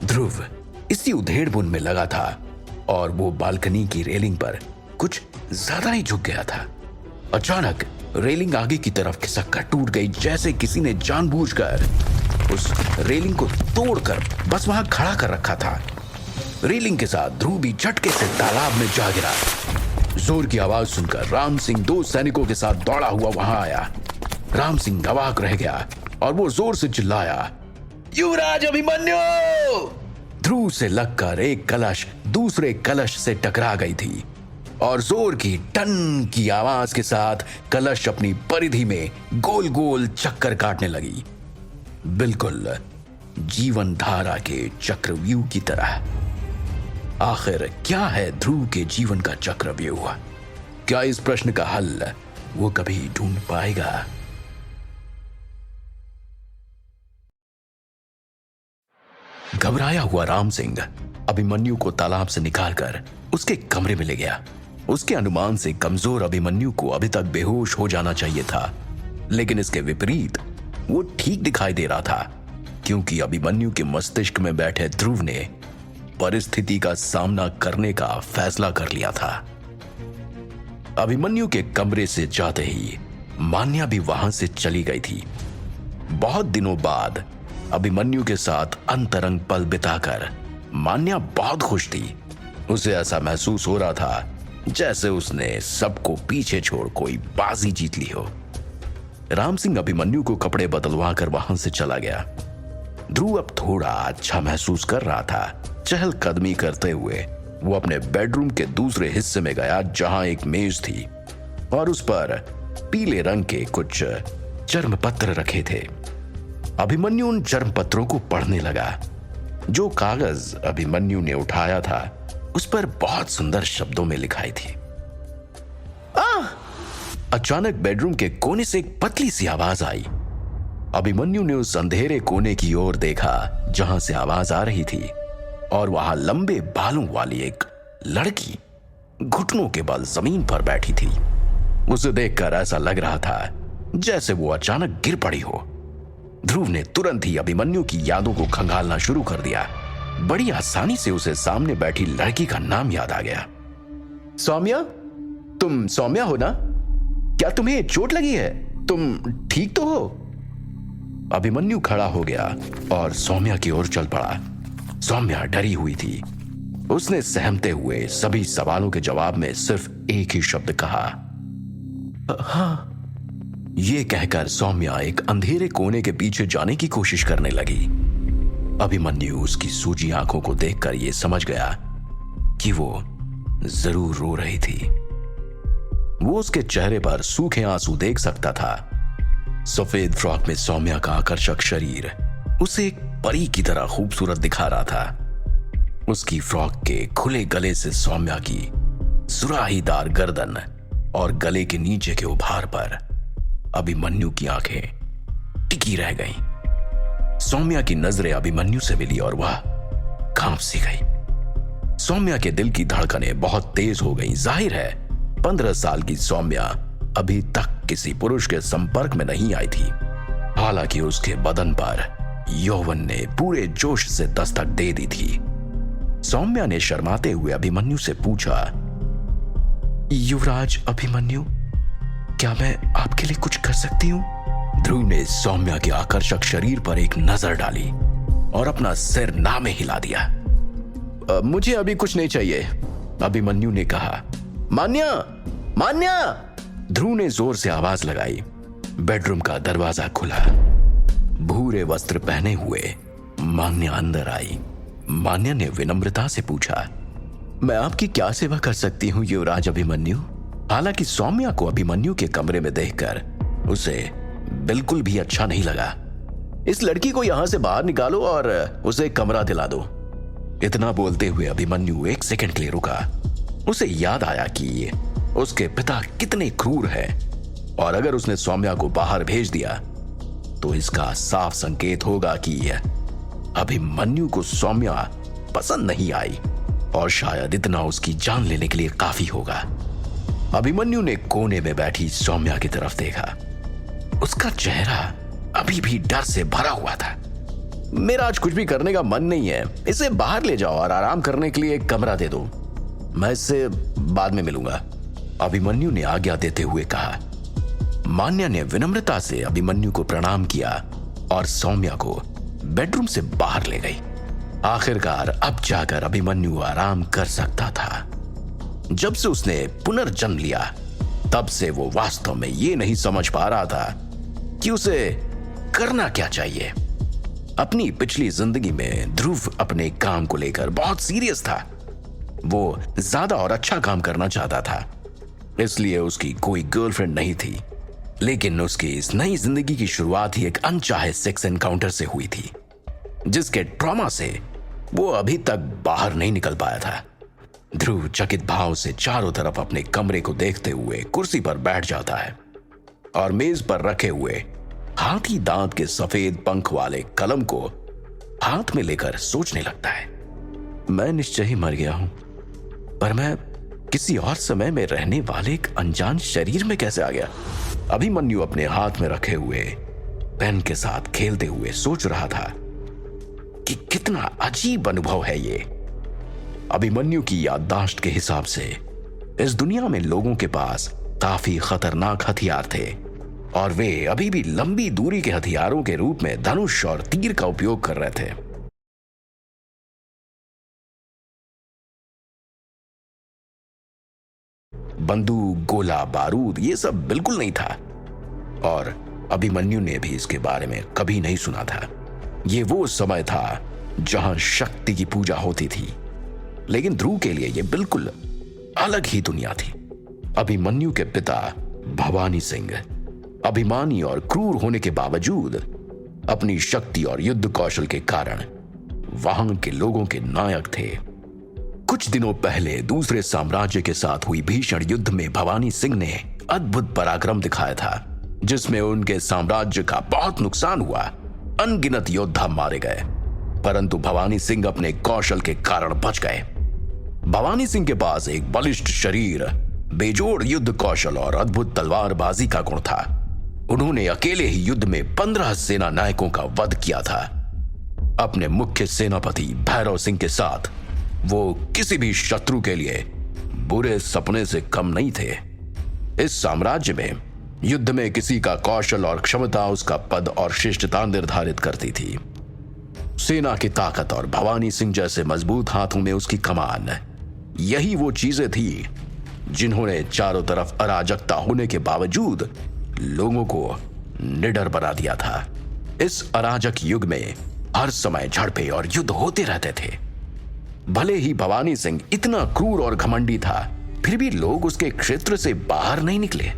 ध्रुव इसी उधेड़बुन में लगा था और वो बालकनी की रेलिंग पर कुछ ज्यादा ही झुक गया था। अचानक रेलिंग आगे की खिसक कर टूट गई, जैसे किसी ने जानबूझकर उस रेलिंग को तोड़कर बस वहां खड़ा कर रखा था। रेलिंग के साथ ध्रुव भी झटके से तालाब में जा गिरा। जोर की आवाज सुनकर राम सिंह 2 सैनिकों के साथ दौड़ा हुआ वहां आया। राम सिंह अवाक रह गया और वो जोर से चिल्लाया, युवराज अभिमन्यु! ध्रुव से लगकर एक कलश दूसरे कलश से टकरा गई थी और जोर की टन की आवाज के साथ कलश अपनी परिधि में गोल गोल चक्कर काटने लगी, बिल्कुल जीवन धारा के चक्रव्यूह की तरह। आखिर क्या है ध्रुव के जीवन का चक्रव्यूह? क्या इस प्रश्न का हल वो कभी ढूंढ पाएगा? घबराया हुआ राम सिंह अभिमन्यु को तालाब से निकालकर उसके कमरे में ले गया। उसके अनुमान से कमजोर अभिमन्यु को अभी तक बेहोश हो जाना चाहिए था, लेकिन इसके विपरीत वो ठीक दिखाई दे रहा था, क्योंकि अभिमन्यु के मस्तिष्क में बैठे ध्रुव ने परिस्थिति का सामना करने का फैसला कर लिया था। अभिमन्यु के कमरे से जाते ही मान्या भी वहां से चली गई थी। बहुत दिनों बाद अभिमन्यु के साथ अंतरंग पल बिताकर मान्या बहुत खुश थी। उसे ऐसा महसूस हो रहा था जैसे उसने सबको पीछे छोड़ कोई बाजी जीत ली हो। राम सिंह अभिमन्यु को कपड़े बदलवा कर वहां से चला गया। ध्रुव अब थोड़ा अच्छा महसूस कर रहा था। चहलकदमी करते हुए वो अपने बेडरूम के दूसरे हिस्से में गया, जहां एक मेज थी और उस पर पीले रंग के कुछ चर्म पत्र रखे थे। अभिमन्यु उन चर्म पत्रों को पढ़ने लगा। जो कागज अभिमन्यु ने उठाया था उस पर बहुत सुंदर शब्दों में लिखाई थी। अचानक बेडरूम के कोने से एक पतली सी आवाज आई। अभिमन्यु ने उस अंधेरे कोने की ओर देखा जहां से आवाज आ रही थी, और वहां लंबे बालों वाली एक लड़की घुटनों के बल जमीन पर बैठी थी। उसे देखकर ऐसा लग रहा था जैसे वो अचानक गिर पड़ी हो। ध्रुव ने तुरंत ही अभिमन्यु की यादों को खंगालना शुरू कर दिया। बड़ी आसानी से उसे सामने बैठी लड़की का नाम याद आ गया। सौम्या, तुम सौम्या हो ना? क्या तुम्हें चोट लगी है? तुम ठीक तो हो? अभिमन्यु खड़ा हो गया और सौम्या की ओर चल पड़ा। सौम्या डरी हुई थी। उसने सहमते हुए सभी सवालों के जवाब में सिर्फ एक ही शब्द कहा, हाँ। ये कहकर सौम्या एक अंधेरे कोने के पीछे जाने की कोशिश करने लगी। अभिमन्यु उसकी सूजी आंखों को देखकर यह समझ गया कि वो जरूर रो रही थी। वो उसके चेहरे पर सूखे आंसू देख सकता था। सफेद फ्रॉक में सौम्या का आकर्षक शरीर उसे एक परी की तरह खूबसूरत दिखा रहा था। उसकी फ्रॉक के खुले गले से सौम्या की सुराहीदार गर्दन और गले के नीचे के उभार पर अभिमन्यु की आंखें टिकी रह गईं। सौम्या की नजरें अभिमन्यु से मिली और वह कांप सी गई। सौम्या के दिल की धड़कनें बहुत तेज हो गईं। जाहिर है 15 साल की सौम्या अभी तक किसी पुरुष के संपर्क में नहीं आई थी। हालांकि उसके बदन पर यौवन ने पूरे जोश से दस्तक दे दी थी। सौम्या ने शर्माते हुए अभिमन्यु से पूछा, युवराज अभिमन्यु, क्या मैं आपके लिए कुछ कर सकती हूं? ध्रुव ने सौम्या के आकर्षक शरीर पर एक नजर डाली और अपना सिर ना में हिला दिया। मुझे अभी कुछ नहीं चाहिए, अभिमन्यु ने कहा। मान्या, मान्या! ध्रुव ने जोर से आवाज लगाई। बेडरूम का दरवाजा खुला। भूरे वस्त्र पहने हुए मान्या अंदर आई। मान्या ने विनम्रता से पूछा, मैं आपकी क्या सेवा कर सकती हूं युवराज अभिमन्यु? हालांकि सौम्या को अभिमन्यु के कमरे में देखकर उसे बिल्कुल भी अच्छा नहीं लगा। इस लड़की को यहां से बाहर निकालो और उसे कमरा दिला दो। इतना बोलते हुए अभिमन्यु एक सेकंड के लिए रुका। उसे याद आया कि उसके पिता कितने क्रूर हैं और अगर उसने सौम्या को बाहर भेज दिया तो इसका साफ संकेत होगा कि अभिमन्यु को सौम्या पसंद नहीं आई और शायद इतना उसकी जान लेने के लिए काफी होगा। अभिमन्यु ने कोने में बैठी सौम्या की तरफ देखा। उसका चेहरा अभी भी डर से भरा हुआ था। मेरा आज कुछ भी करने का मन नहीं है, इसे बाहर ले जाओ और आराम करने के लिए एक कमरा दे दो। मैं इससे बाद में मिलूंगा, अभिमन्यु ने आज्ञा देते हुए कहा। मान्या ने विनम्रता से अभिमन्यु को प्रणाम किया और सौम्या को बेडरूम से बाहर ले गई। आखिरकार अब जाकर अभिमन्यु आराम कर सकता था। जब से उसने पुनर्जन्म लिया, तब से वो वास्तव में ये नहीं समझ पा रहा था कि उसे करना क्या चाहिए। अपनी पिछली जिंदगी में ध्रुव अपने काम को लेकर बहुत सीरियस था। वो ज्यादा और अच्छा काम करना चाहता था, इसलिए उसकी कोई गर्लफ्रेंड नहीं थी। लेकिन उसकी इस नई जिंदगी की शुरुआत ही एक अनचाहे सेक्स एनकाउंटर से हुई थी, जिसके ट्रॉमा से वो अभी तक बाहर नहीं निकल पाया था। ध्रुव चकित भाव से चारों तरफ अपने कमरे को देखते हुए कुर्सी पर बैठ जाता है और मेज पर रखे हुए हाथी दांत के सफेद पंख वाले कलम को हाथ में लेकर सोचने लगता है। मैं निश्चय ही मर गया हूं, पर मैं किसी और समय में रहने वाले एक अनजान शरीर में कैसे आ गया? अभिमन्यु अपने हाथ में रखे हुए पेन के साथ खेलते हुए सोच रहा था कि कितना अजीब अनुभव है ये। अभिमन्यु की याददाश्त के हिसाब से इस दुनिया में लोगों के पास काफी खतरनाक हथियार थे और वे अभी भी लंबी दूरी के हथियारों के रूप में धनुष और तीर का उपयोग कर रहे थे। बंदूक, गोला, बारूद ये सब बिल्कुल नहीं था और अभिमन्यु ने भी इसके बारे में कभी नहीं सुना था। ये वो समय था जहां शक्ति की पूजा होती थी, लेकिन ध्रुव के लिए यह बिल्कुल अलग ही दुनिया थी। अभिमन्यु के पिता भवानी सिंह अभिमानी और क्रूर होने के बावजूद अपनी शक्ति और युद्ध कौशल के कारण वहां के लोगों के नायक थे। कुछ दिनों पहले दूसरे साम्राज्य के साथ हुई भीषण युद्ध में भवानी सिंह ने अद्भुत पराक्रम दिखाया था, जिसमें उनके साम्राज्य का बहुत नुकसान हुआ। अनगिनत योद्धा मारे गए, परंतु भवानी सिंह अपने कौशल के कारण बच गए। भवानी सिंह के पास एक बलिष्ठ शरीर, बेजोड़ युद्ध कौशल और अद्भुत तलवारबाजी का गुण था। उन्होंने अकेले ही युद्ध में 15 सेना नायकों का वध किया था। अपने मुख्य सेनापति भैरव सिंह के साथ वो किसी भी शत्रु के लिए बुरे सपने से कम नहीं थे। इस साम्राज्य में युद्ध में किसी का कौशल और क्षमता उसका पद और शिष्टता निर्धारित करती थी। सेना की ताकत और भवानी सिंह जैसे मजबूत हाथों में उसकी कमान, यही वो चीजें थी जिन्होंने चारों तरफ अराजकता होने के बावजूद लोगों को निडर बना दिया था। इस अराजक युग में हर समय झड़पें और युद्ध होते रहते थे। भले ही भवानी सिंह इतना क्रूर और घमंडी था, फिर भी लोग उसके क्षेत्र से बाहर नहीं निकले।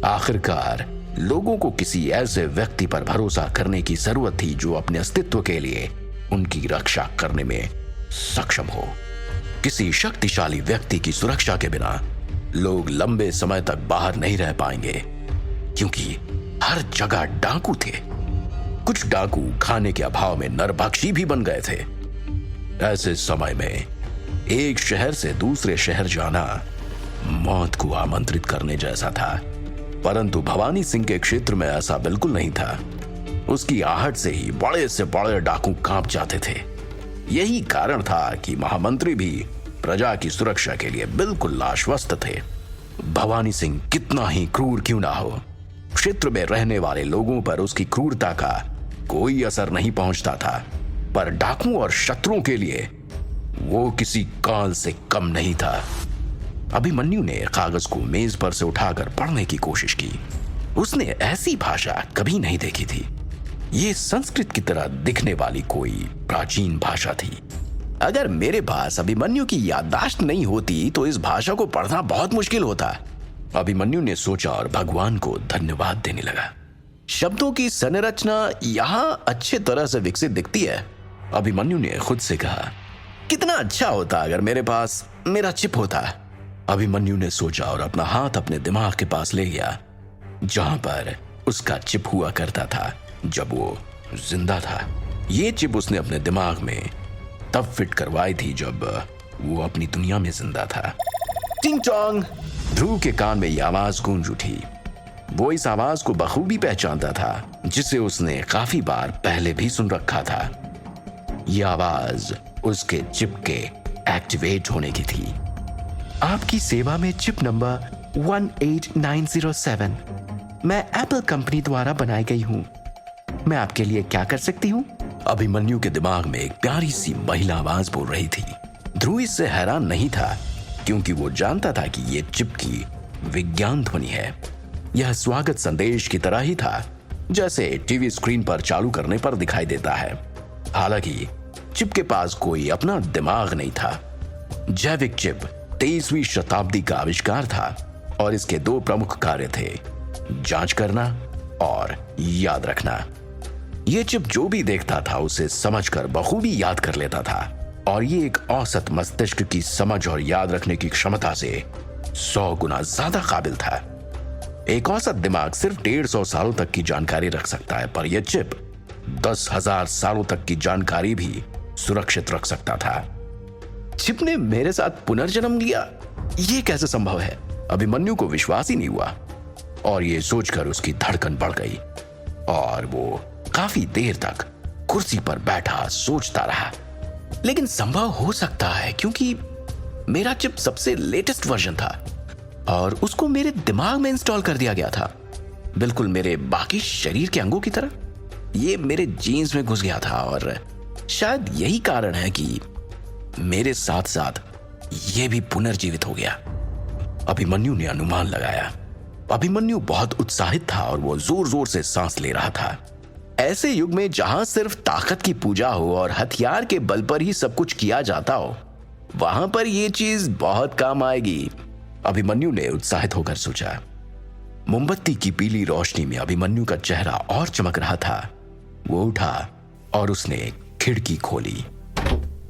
आखिरकार लोगों को किसी ऐसे व्यक्ति पर भरोसा करने की जरूरत थी जो अपने अस्तित्व के लिए उनकी रक्षा करने में सक्षम हो। किसी शक्तिशाली व्यक्ति की सुरक्षा के बिना लोग लंबे समय तक बाहर नहीं रह पाएंगे, क्योंकि हर जगह डाकू थे। कुछ डाकू खाने के अभाव में नरभक्षी भी बन गए थे। ऐसे समय में एक शहर से दूसरे शहर जाना मौत को आमंत्रित करने जैसा था, परंतु भवानी सिंह के क्षेत्र में ऐसा बिल्कुल नहीं था। उसकी आहट से ही बड़े से बड़े डाकू कांप जाते थे। यही कारण था कि महामंत्री भी प्रजा की सुरक्षा के लिए बिल्कुल आश्वस्त थे। भवानी सिंह कितना ही क्रूर क्यों ना हो, क्षेत्र में रहने वाले लोगों पर उसकी क्रूरता का कोई असर नहीं पहुंचता था, पर डाकुओं और शत्रुओं के लिए वो किसी काल से कम नहीं था। अभिमन्यु ने कागज को मेज पर से उठाकर पढ़ने की कोशिश की। उसने ऐसी भाषा कभी नहीं देखी थी। ये संस्कृत की तरह दिखने वाली कोई प्राचीन भाषा थी। अगर मेरे पास अभिमन्यु की याददाश्त नहीं होती तो इस भाषा को पढ़ना बहुत मुश्किल होता, अभिमन्यु ने सोचा और भगवान को धन्यवाद देने लगा। शब्दों की संरचना यहाँ अच्छे तरह से विकसित दिखती है, अभिमन्यु ने खुद से कहा। कितना अच्छा होता अगर मेरे पास मेरा चिप होता, अभिमन्यु ने सोचा और अपना हाथ अपने दिमाग के पास ले गया, जहां पर उसका चिप हुआ करता था जब वो जिंदा था। ये चिप उसने अपने दिमाग में तब फिट करवाई थी जब वो अपनी दुनिया में जिंदा था। टिंग टोंग! ध्रुव के कान में यह आवाज गूंज उठी। वो इस आवाज को बखूबी पहचानता था, जिसे उसने काफी बार पहले भी सुन रखा था। यह आवाज उसके चिप के एक्टिवेट होने की थी। आपकी सेवा में चिप नंबर 18907 मैं एप्पल कंपनी द्वारा बनाई गई हूँ। मैं आपके लिए क्या कर सकती हूँ? अभिमन्यु के दिमाग में एक प्यारी सी महिला आवाज बोल रही थी। ध्रुव इससे हैरान नहीं था क्योंकि वो जानता था कि ये चिप की विज्ञान ध्वनि है। यह स्वागत संदेश की तरह ही था जैसे टीवी स्क्रीन पर चालू करने पर दिखाई देता है। हालांकि चिप के पास कोई अपना दिमाग नहीं था। जैविक चिप 23वीं शताब्दी का आविष्कार था और इसके दो प्रमुख कार्य थे, जांच करना और याद रखना। यह चिप जो भी देखता था उसे समझकर बखूबी याद कर लेता था और ये एक औसत मस्तिष्क की समझ और याद रखने की क्षमता से 100 गुना ज्यादा काबिल था। एक औसत दिमाग सिर्फ 150 सालों तक की जानकारी रख सकता है, पर यह चिप 10,000 सालों तक की जानकारी भी सुरक्षित रख सकता था। चिप ने मेरे साथ पुनर्जन्म लिया, यह कैसे संभव है? अभिमन्यु को विश्वास ही नहीं हुआ और यह सोचकर उसकी धड़कन बढ़ गई और वो काफी देर तक कुर्सी पर बैठा सोचता रहा। लेकिन संभव हो सकता है क्योंकि मेरा चिप सबसे लेटेस्ट वर्जन था और उसको मेरे दिमाग में इंस्टॉल कर दिया गया था, बिल्कुल मेरे बाकी शरीर के अंगों की तरह। ये मेरे जीन्स में घुस गया था और शायद यही कारण है कि मेरे साथ साथ ये भी पुनर्जीवित हो गया। अभिमन्यु ने अनुमान लगाया। अभिमन्यु बहुत उत्साहित था और वो जोर जोर से सांस ले रहा था। ऐसे युग में जहां सिर्फ ताकत की पूजा हो और हथियार के बल पर ही सब कुछ किया जाता हो, वहां पर यह चीज बहुत काम आएगी, अभिमन्यु ने उत्साहित होकर सोचा। मोमबत्ती की पीली रोशनी में अभिमन्यु का चेहरा और चमक रहा था। वो उठा और उसने खिड़की खोली।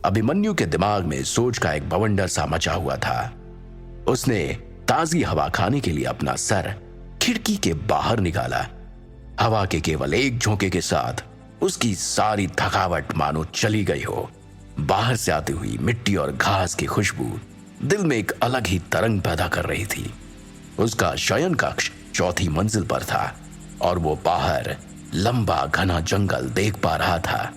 अभिमन्यु के दिमाग में सोच का एक बवंडर सा मचा हुआ था। उसने ताजी हवा खाने के लिए अपना सर खिड़की के बाहर निकाला। हवा के केवल एक झोंके के साथ उसकी सारी थकावट मानो चली गई हो। बाहर से आती हुई मिट्टी और घास की खुशबू दिल में एक अलग ही तरंग पैदा कर रही थी। उसका शयन कक्ष 4थी मंजिल पर था और वो बाहर लंबा घना जंगल देख पा रहा था।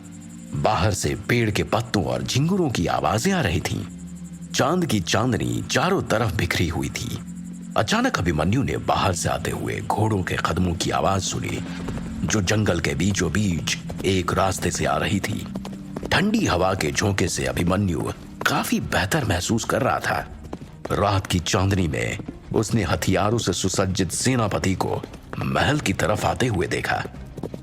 बाहर से पेड़ के पत्तों और झिंगुरों की आवाजें आ रही थीं। चांद की चांदनी चारों तरफ बिखरी हुई थी। अचानक अभिमन्यु ने बाहर से आते हुए घोड़ों के कदमों की आवाज सुनी, जो जंगल के बीचों बीच एक रास्ते से आ रही थी। ठंडी हवा के झोंके से अभिमन्यु काफी बेहतर महसूस कर रहा था। रात की चांदनी में उसने हथियारों से सुसज्जित सेनापति को महल की तरफ आते हुए देखा।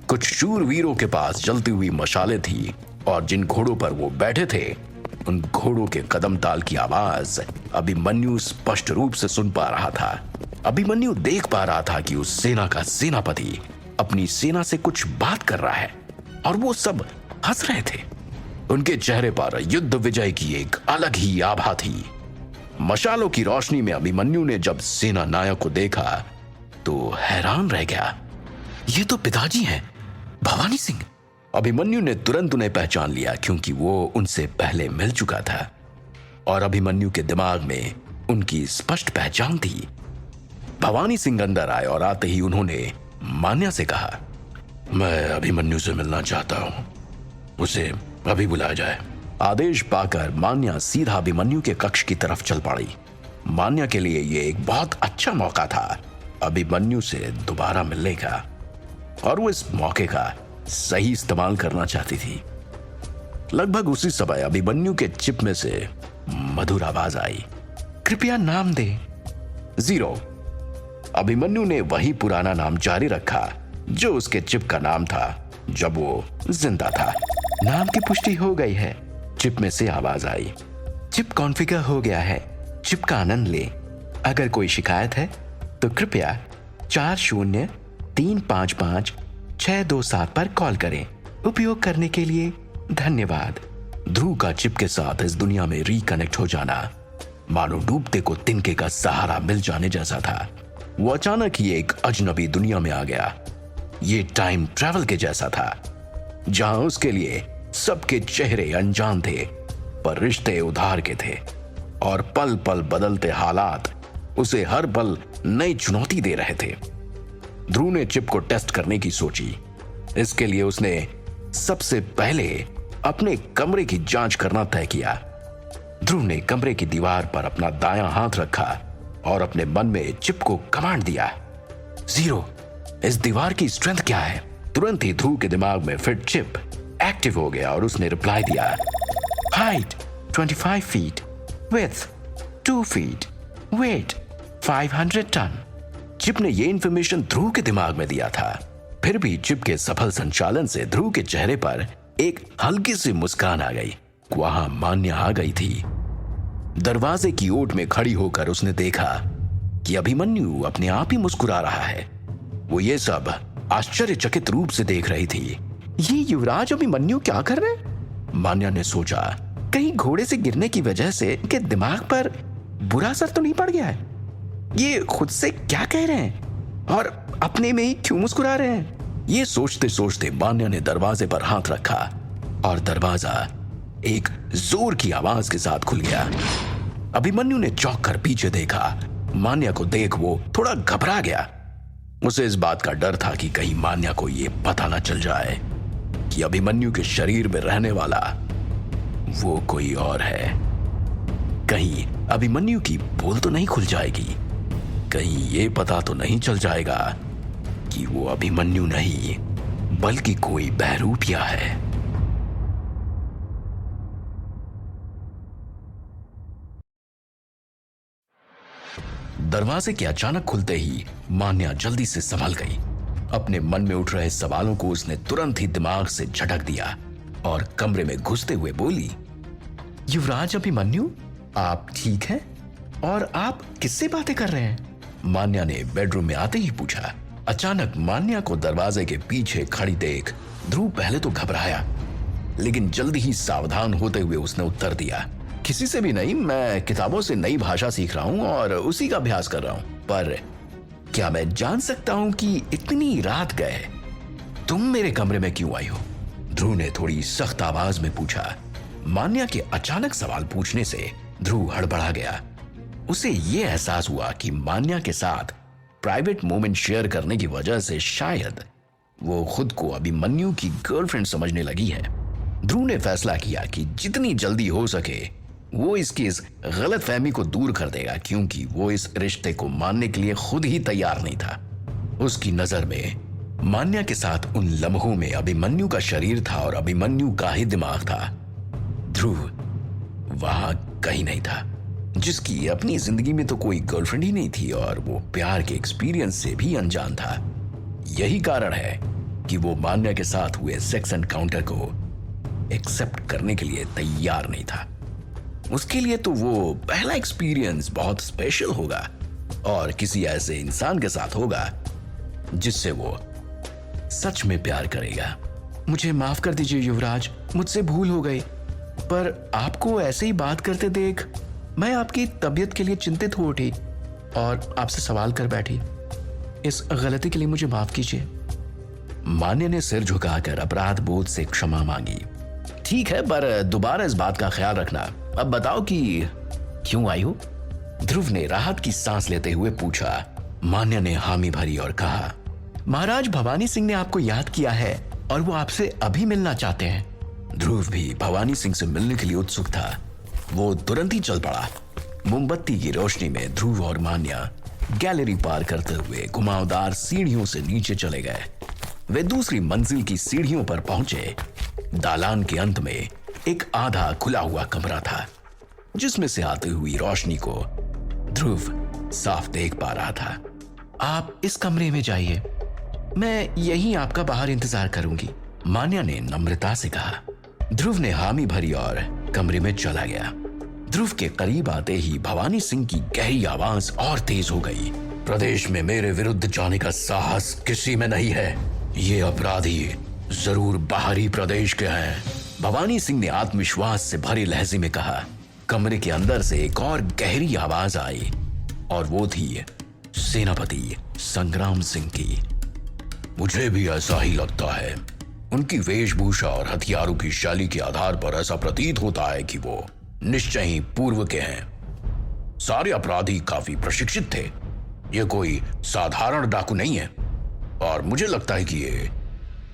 कुछ शूरवीरों के पास जलती हुई मशालें थी और जिन घोड़ों पर वो बैठे थे उन घोड़ों के कदम ताल की आवाज अभिमन्यु स्पष्ट रूप से सुन पा रहा था। अभिमन्यु देख पा रहा था कि उस सेना का सेनापति अपनी सेना से कुछ बात कर रहा है और वो सब हंस रहे थे। उनके चेहरे पर युद्ध विजय की एक अलग ही आभा थी। मशालों की रोशनी में अभिमन्यु ने जब सेना नायक को देखा तो हैरान रह गया। ये तो पिताजी हैं, भवानी सिंह। अभिमन्यु ने तुरंत उन्हें पहचान लिया क्योंकि वो उनसे पहले मिल चुका था और अभिमन्यु के दिमाग में उनकी स्पष्ट पहचान थी। भवानी सिंह अंदर आए और आते ही उन्होंने मान्या से कहा, मैं अभिमन्यु से मिलना चाहता हूं, उसे अभी बुलाया जाए। आदेश पाकर मान्या सीधा अभिमन्यु के कक्ष की तरफ चल पड़ी। मान्या के लिए यह एक बहुत अच्छा मौका था अभिमन्यु से दोबारा मिलने का और वो इस मौके का सही इस्तेमाल करना चाहती थी। लगभग उसी समय अभिमन्यु के चिप में से मधुर आवाज आई, कृपया नाम दे। 0। अभिमन्यु ने वही पुराना नाम जारी रखा जो उसके चिप का नाम था जब वो जिंदा था। नाम की पुष्टि हो गई है, चिप में से आवाज आई। चिप कॉन्फ़िगर हो गया है, चिप का आनंद ले। अगर कोई शिकायत है तो कृपया 40355627 पर कॉल करें। उपयोग करने के लिए धन्यवाद। ध्रुव का चिप के साथ इस दुनिया में रिकनेक्ट हो जाना मानो डूबते को तिनके का सहारा मिल जाने जैसा था। वो अचानक ही एक अजनबी दुनिया में आ गया। ये टाइम ट्रैवल के जैसा था जहां उसके लिए सबके चेहरे अनजान थे पर रिश्ते उधार के थे और पल पल बदलते हालात उसे हर पल नई चुनौती दे रहे थे। ध्रुव ने चिप को टेस्ट करने की सोची। इसके लिए उसने सबसे पहले अपने कमरे की जांच करना तय किया। ध्रुव ने कमरे की दीवार पर अपना दायां हाथ रखा और अपने मन में चिप को कमांड दिया, 0। इस दीवार की स्ट्रेंथ क्या है? तुरंत ही ध्रुव के दिमाग में फिट चिप एक्टिव हो गया और उसने रिप्लाई दिया, height 25 feet, width 2 feet, weight 500 ton. Chip ने यह इंफॉर्मेशन ध्रुव के दिमाग में दिया था। फिर भी चिप के सफल संचालन से ध्रुव के चेहरे पर एक हल्की सी मुस्कान आ गई। वहां मान्या आ गई थी। दरवाजे की ओट में खड़ी होकर उसने देखा कि अभिमन्यु अपने आप ही मुस्कुरा रहा है। वो ये सब आश्चर्यचकित रूप से देख रही थी। ये युवराज अभिमन्यु क्या कर रहे हैं? मान्या ने सोचा, कहीं घोड़े से गिरने की वजह से इनके दिमाग पर बुरा असर तो नहीं पड़ गया है? ये खुद से क्या कह रहे हैं और अपने में ही क्यों मुस्कुरा रहे हैं? ये सोचते सोचते मान्या ने दरवाजे पर हाथ रखा और दरवाजा एक जोर की आवाज के साथ खुल गया। अभिमन्यु ने चौंक कर पीछे देखा। मान्या को देख वो थोड़ा घबरा गया। उसे इस बात का डर था कि कहीं मान्या को यह पता ना चल जाए कि अभिमन्यु के शरीर में रहने वाला वो कोई और है। कहीं अभिमन्यु की पोल तो नहीं खुल जाएगी? कहीं ये पता तो नहीं चल जाएगा कि वो अभिमन्यु नहीं बल्कि कोई बहरूपिया है? दरवाजे के अचानक खुलते ही मान्या जल्दी से संभल गई। अपने मन में उठ रहे सवालों को उसने तुरंत ही दिमाग से झटक दिया और कमरे में घुसते हुए बोली, युवराज अभिमन्यु, आप ठीक हैं? और आप किससे बातें कर रहे हैं? मान्या ने बेडरूम में आते ही पूछा। अचानक मान्या को दरवाजे के पीछे खड़ी देख ध्रुव पहले तो घबराया, लेकिन जल्दी ही सावधान होते हुए उसने उत्तर दिया, किसी से भी नहीं, मैं किताबों से नई भाषा सीख रहा हूं और उसी का अभ्यास कर रहा हूं। पर क्या मैं जान सकता हूं कि इतनी रात गए तुम मेरे कमरे में क्यों आई हो? ध्रुव ने थोड़ी सख्त आवाज में पूछा। मान्या के अचानक सवाल पूछने से ध्रुव हड़बड़ा गया। उसे यह एहसास हुआ कि मान्या के साथ प्राइवेट मोमेंट शेयर करने की वजह से शायद वो खुद को अभिमन्यु की गर्लफ्रेंड समझने लगी है। ध्रुव ने फैसला किया कि जितनी जल्दी हो सके वो इसकी इस गलत फहमी को दूर कर देगा, क्योंकि वो इस रिश्ते को मानने के लिए खुद ही तैयार नहीं था। उसकी नजर में मान्या के साथ उन लम्हों में अभिमन्यु का शरीर था और अभिमन्यु का ही दिमाग था। ध्रुव वहां कहीं नहीं था, जिसकी अपनी जिंदगी में तो कोई गर्लफ्रेंड ही नहीं थी और वो प्यार के एक्सपीरियंस से भी अनजान था। यही कारण है कि वो मान्या के साथ हुए सेक्स एनकाउंटर को एक्सेप्ट करने के लिए तैयार नहीं था। उसके लिए तो वो पहला एक्सपीरियंस बहुत स्पेशल होगा और किसी ऐसे इंसान के साथ होगा जिससे वो सच में प्यार करेगा। मुझे माफ कर दीजिए युवराज, मुझसे भूल हो गई, पर आपको ऐसे ही बात करते देख मैं आपकी तबीयत के लिए चिंतित हो उठी और आपसे सवाल कर बैठी। इस गलती के लिए मुझे माफ कीजिए। मान्या ने सिर झुकाकर अपराध बोध से क्षमा मांगी। ठीक है, पर दोबारा इस बात का ख्याल रखना। अब बताओ कि क्यों आई हो? ध्रुव ने राहत की सांस लेते हुए पूछा। मान्या ने हामी भरी और कहा, महाराज भवानी सिंह ने आपको याद किया है और वो आपसे अभी मिलना चाहते हैं। ध्रुव भी भवानी सिंह से मिलने के लिए उत्सुक था। वो तुरंत ही चल पड़ा। मोमबत्ती की रोशनी में ध्रुव और मान्या गैलरी पार करते हुए घुमावदार सीढ़ियों से नीचे चले गए। वे दूसरी मंजिल की सीढ़ियों पर पहुंचे। दालान के अंत में एक आधा खुला हुआ कमरा था, जिसमें से आती हुई रोशनी को ध्रुव साफ देख पा रहा था। आप इस कमरे में जाइए, मैं यहीं आपका बाहर इंतजार करूंगी, मान्या ने नम्रता से कहा। ध्रुव ने हामी भरी और कमरे में चला गया। ध्रुव के करीब आते ही भवानी सिंह की गहरी आवाज और तेज हो गई। प्रदेश में मेरे विरुद्ध जाने का साहस किसी में नहीं है। ये अपराधी जरूर बाहरी प्रदेश के हैं। भवानी सिंह ने आत्मविश्वास से भरे लहजे में कहा। कमरे के अंदर से एक और गहरी आवाज आई और वो थी सेनापति संग्राम सिंह की। मुझे भी ऐसा ही लगता है। उनकी वेशभूषा और हथियारों की शैली के आधार पर ऐसा प्रतीत होता है कि वो निश्चय ही पूर्व के हैं। सारे अपराधी काफी प्रशिक्षित थे। ये कोई साधारण डाकू नहीं है और मुझे लगता है कि ये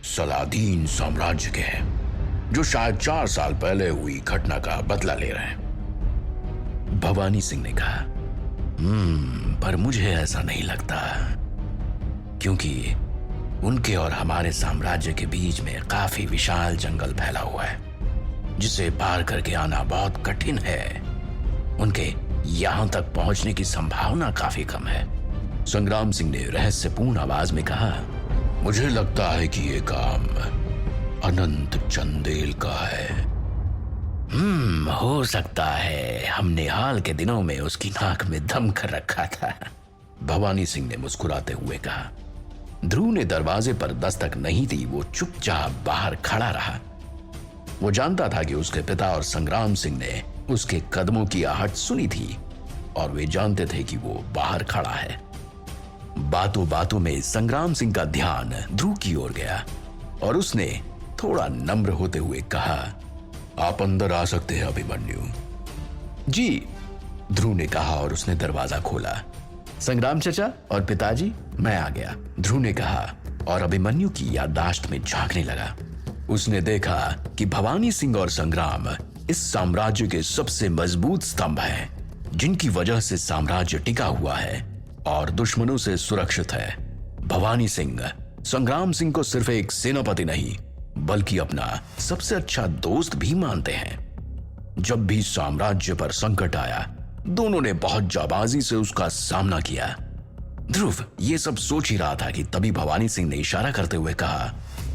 सलादीन साम्राज्य के हैं, जो शायद 4 साल पहले हुई घटना का बदला ले रहे हैं। भवानी सिंह ने कहा, पर मुझे ऐसा नहीं लगता, क्योंकि उनके और हमारे साम्राज्य के बीच में काफी विशाल जंगल फैला हुआ है, जिसे पार करके आना बहुत कठिन है। उनके यहां तक पहुंचने की संभावना काफी कम है। संग्राम सिंह ने रहस्यपूर्ण आवाज में कहा, मुझे लगता है कि यह काम अनंत चंदेल का है। हो सकता है। हमने हाल के दिनों में उसकी नाक में दम कर रखा था, भवानी सिंह ने मुस्कुराते हुए कहा। ध्रुव ने दरवाजे पर दस्तक नहीं दी, वो चुपचाप बाहर खड़ा रहा। वो जानता था कि उसके पिता और संग्राम सिंह ने उसके कदमों की आहट सुनी थी और वे जानते थे कि वो बाहर खड़ा है। बातों बातों में संग्राम सिंह का ध्यान ध्रुव की ओर गया और उसने थोड़ा नम्र होते हुए कहा, आप अंदर आ सकते हैं अभिमन्यु। जी, ध्रुव ने कहा और उसने दरवाजा खोला। संग्राम चचा और पिताजी, मैं आ गया, ध्रुव ने कहा और अभिमन्यु की याददाश्त में झांकने लगा। उसने देखा कि भवानी सिंह और संग्राम इस साम्राज्य के सबसे मजबूत स्तंभ हैं, जिनकी वजह से साम्राज्य टिका हुआ है और दुश्मनों से सुरक्षित है। भवानी सिंह संग्राम सिंह को सिर्फ एक सेनापति नहीं बल्कि अपना सबसे अच्छा दोस्त भी मानते हैं। जब भी साम्राज्य पर संकट आया, दोनों ने बहुत जाबाजी से उसका सामना किया। ध्रुव ये सब सोच ही रहा था कि तभी भवानी सिंह ने इशारा करते हुए कहा,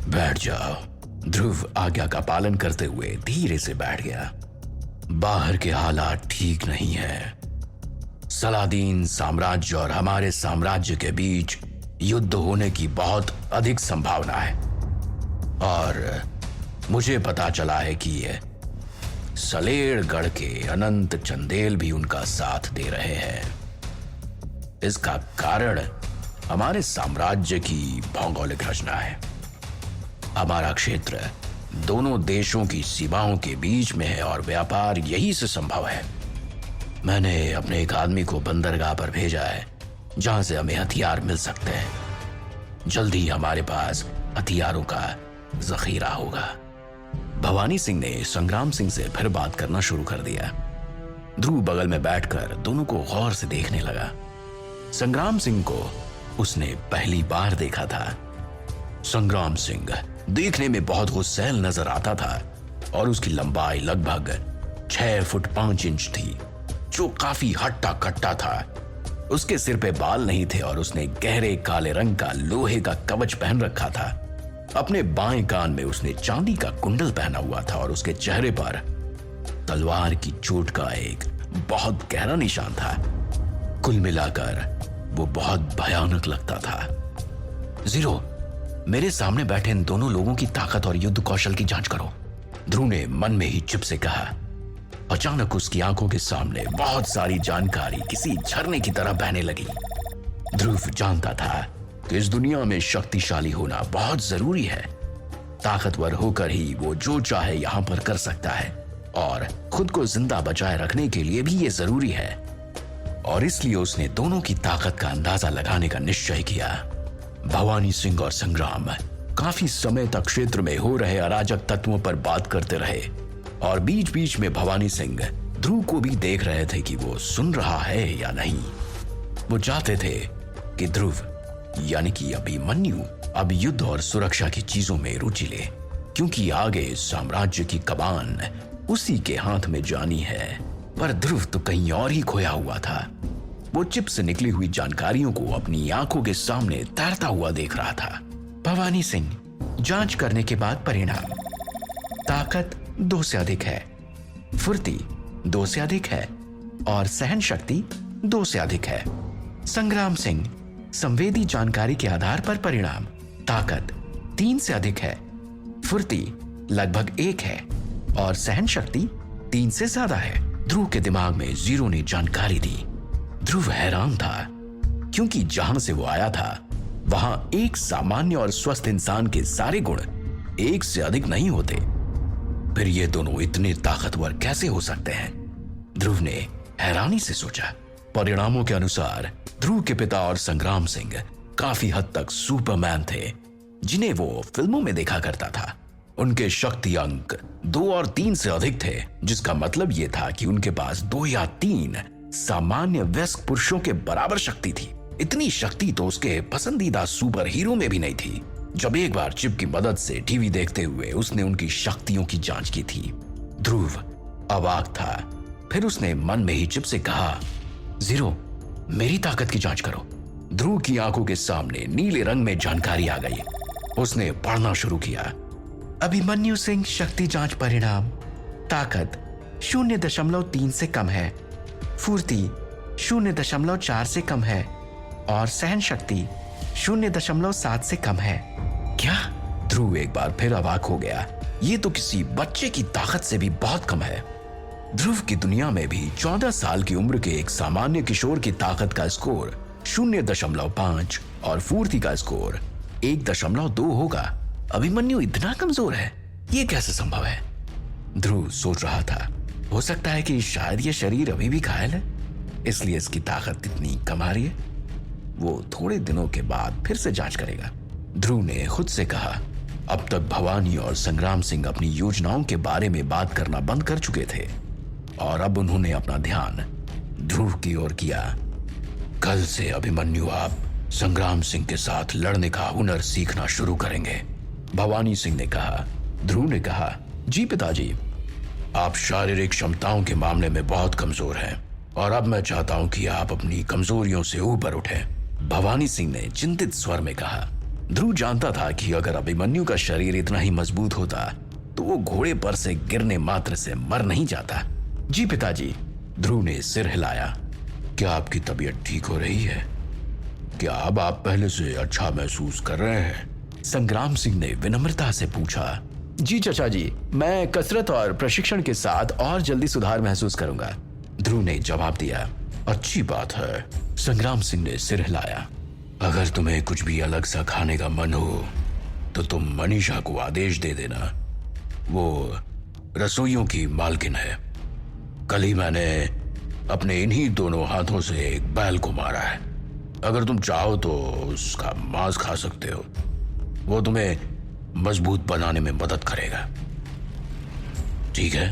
बैठ जाओ। ध्रुव आज्ञा का पालन करते हुए धीरे से बैठ गया। बाहर के हालात ठीक नहीं है। सलादीन साम्राज्य और हमारे साम्राज्य के बीच युद्ध होने की बहुत अधिक संभावना है और मुझे पता चला है कि ये सलेड़गढ़ के अनंत चंदेल भी उनका साथ दे रहे हैं। इसका कारण हमारे साम्राज्य की भौगोलिक रचना है। हमारा क्षेत्र दोनों देशों की सीमाओं के बीच में है और व्यापार यही से संभव है। मैंने अपने एक आदमी को बंदरगाह पर भेजा है जहां से हमें हथियार मिल सकते हैं। जल्दी हमारे पास हथियारों का जखीरा होगा। भवानी सिंह ने संग्राम सिंह से फिर बात करना शुरू कर दिया। ध्रुव बगल में बैठकर दोनों को गौर से देखने लगा। संग्राम सिंह को उसने पहली बार देखा था। संग्राम सिंह देखने में बहुत गुस्सैल नजर आता था और उसकी लंबाई लगभग 6 फुट 5 इंच थी, जो काफी हट्टा कट्टा था। उसके सिर पे बाल नहीं थे और उसने गहरे काले रंग का लोहे का कवच पहन रखा था। अपने बाएं कान में उसने चांदी का कुंडल पहना हुआ था और उसके चेहरे पर तलवार की चोट का एक बहुत गहरा निशान था। कुल मिलाकर वो बहुत भयानक लगता था। जीरो, मेरे सामने बैठे इन दोनों लोगों की ताकत और युद्ध कौशल की जांच करो, ध्रुव ने मन में ही चुप से कहा। अचानक उसकी आंखों के सामने बहुत सारी जानकारी किसी झरने की तरह बहने लगी। ध्रुव जानता था कि इस दुनिया में शक्तिशाली होना बहुत जरूरी है। ताकतवर होकर ही वो जो चाहे यहां पर कर सकता है और खुद को जिंदा बचाए रखने के लिए भी ये जरूरी है। और इसलिए उसने दोनों की ताकत का अंदाजा लगाने का निश्चय किया। भवानी सिंह और संग्राम काफी समय तक क्षेत्र में हो रहे अराजक तत्वों पर बात करते रहे और बीच बीच में भवानी सिंह ध्रुव को भी देख रहे थे कि वो सुन रहा है या नहीं। वो चाहते थे कि ध्रुव यानी कि अभिमन्यु अब युद्ध और सुरक्षा की चीजों में रुचि ले, क्योंकि आगे साम्राज्य की कमान उसी के हाथ में जानी है। पर ध्रुव तो कहीं और ही खोया हुआ था। वो चिप से निकली हुई जानकारियों को अपनी आंखों के सामने तैरता हुआ देख रहा था। भवानी सिंह, जांच करने के बाद परिणाम, ताकत 2 से अधिक है, फुर्ती 2 से अधिक है और सहन शक्ति 2 से अधिक है। संग्राम सिंह, संवेदी जानकारी के आधार पर परिणाम, ताकत 3 से अधिक है, फुर्ती लगभग 1 है और सहन शक्ति 3 से ज्यादा है। ध्रुव के दिमाग में जीरो ने जानकारी दी। ध्रुव हैरान था, क्योंकि जहां से वो आया था वहां एक सामान्य और स्वस्थ इंसान के सारे गुण 1 से अधिक नहीं होते। फिर ये दोनों इतने ताकतवर कैसे हो सकते हैं? ध्रुव ने हैरानी से सोचा। परिणामों के अनुसार ध्रुव के पिता और संग्राम सिंह काफी हद तक सुपरमैन थे, जिन्हें वो फिल्मों में देखा करता था। उनके शक्ति अंक 2 और 3 से अधिक थे, जिसका मतलब यह था कि उनके पास 2 या 3 सामान्य वयस्क पुरुषों के बराबर शक्ति थी। इतनी शक्ति तो उसके पसंदीदा सुपर हीरो में भी नहीं थी। जब एक बार चिप की मदद से टीवी देखते हुए उसने उनकी शक्तियों की जांच की थी, ध्रुव अवाक था। फिर उसने मन में ही चिप से कहा, जीरो, मेरी ताकत की जांच करो। ध्रुव की आंखों के सामने नीले रंग में जानकारी आ गई। उसने पढ़ना शुरू किया। अभिमन्यु सिंह शक्ति जांच परिणाम। ताकत 0.3 से कम है, फुर्ती 0.4 से कम है और सहन शक्ति 0.7 से कम है। क्या? ध्रुव एक बार फिर अवाक हो गया। ये तो किसी बच्चे की ताकत से भी बहुत कम है। ध्रुव की दुनिया में भी 14 साल की उम्र के एक सामान्य किशोर की ताकत का स्कोर 0.5 और फुर्ती का स्कोर 1.2 होगा। अभिमन्यु इतना कमजोर है, ये कैसे संभव है? ध्रुव सोच रहा था। हो सकता है कि शायद ये शरीर अभी भी घायल है, इसलिए इसकी ताकत इतनी कम आ रही है। वो थोड़े दिनों के बाद फिर से जांच करेगा। ध्रुव ने खुद से कहा। अब तक भवानी और संग्राम सिंह अपनी योजनाओं के बारे में बात करना बंद कर चुके थे और अब उन्होंने अपना ध्यान ध्रुव की ओर किया। कल से अभिमन्यु आप संग्राम सिंह के साथ लड़ने का हुनर सीखना शुरू करेंगे, भवानी सिंह ने कहा। ध्रुव ने कहा, जी पिताजी। आप शारीरिक क्षमताओं के मामले में बहुत कमजोर हैं और अब मैं चाहता हूं कि आप अपनी कमजोरियों से ऊपर उठें, भवानी सिंह ने चिंतित स्वर में कहा। ध्रुव जानता था कि अगर अभिमन्यु का शरीर इतना ही मजबूत होता तो वो घोड़े पर से गिरने मात्र से मर नहीं जाता। जी पिताजी। ध्रुव ने सिर हिलाया। क्या आपकी तबीयत ठीक हो रही है? क्या अब आप पहले से अच्छा महसूस कर रहे हैं? संग्राम सिंह ने विनम्रता से पूछा। जी चाचा जी, मैं कसरत और प्रशिक्षण के साथ और जल्दी सुधार महसूस करूंगा, ध्रुव ने जवाब दिया। अच्छी बात है, संग्राम सिंह ने सिर हिलाया। अगर तुम्हें कुछ भी अलग सा खाने का मन हो तो तुम मनीषा को आदेश दे देना, वो रसोइयों की मालकिन है। कल ही मैंने अपने इन्हीं दोनों हाथों से एक बैल को मारा है। अगर तुम चाहो तो उसका मांस खा सकते हो, वो तुम्हें मजबूत बनाने में मदद करेगा। ठीक है,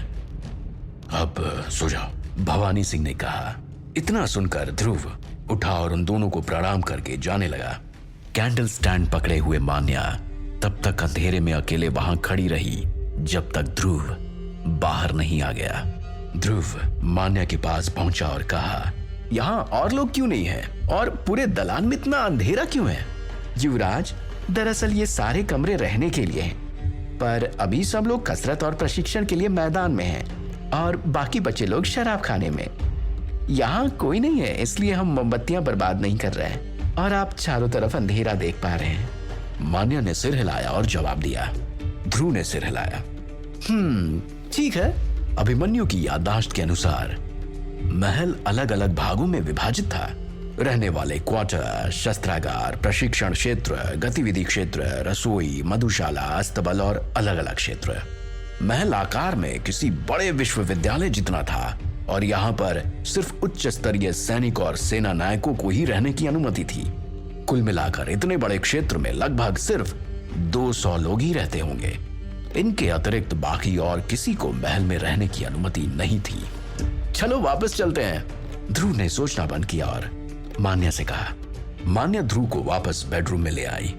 अब सो जाओ, भवानी सिंह ने कहा। इतना सुनकर ध्रुव उठा और उन दोनों को प्रणाम करके जाने लगा। कैंडल स्टैंड पकड़े हुए मान्या तब तक अंधेरे में अकेले वहां खड़ी रही जब तक ध्रुव बाहर नहीं आ गया। ध्रुव मान्या के पास पहुंचा और कहा, यहाँ और लोग क्यों नहीं हैं और पूरे दलान में इतना अंधेरा क्यों है? युवराज, दरअसल ये सारे कमरे रहने के लिए हैं, पर अभी सब लोग कसरत और प्रशिक्षण के लिए मैदान में हैं और बाकी बच्चे लोग शराब खाने में। यहाँ कोई नहीं है, इसलिए हम मोमबत्तियां बर्बाद नहीं कर रहे हैं और आप चारों तरफ अंधेरा देख पा रहे हैं। मान्या ने सिर हिलाया और जवाब दिया। ध्रुव ने सिर हिलाया। ठीक है। अभिमन्यु की याददाश्त के अनुसार महल अलग अलग भागों में विभाजित था। रहने वाले क्वार्टर, शस्त्रागार, प्रशिक्षण क्षेत्र, गतिविधि क्षेत्र, रसोई, मधुशाला, अस्तबल और अलग अलग क्षेत्र। महल आकार में किसी बड़े विश्वविद्यालय जितना था और यहाँ पर सिर्फ उच्च स्तरीय सैनिक और सेना नायकों को ही रहने की अनुमति थी। कुल मिलाकर इतने बड़े क्षेत्र में लगभग सिर्फ 200 लोग ही रहते होंगे। इनके अतिरिक्त बाकी और किसी को महल में रहने की अनुमति नहीं थी। चलो वापस चलते हैं, ध्रुव ने सोचना बंद किया और मान्या से कहा। मान्या ध्रुव को वापस बेडरूम में ले आई।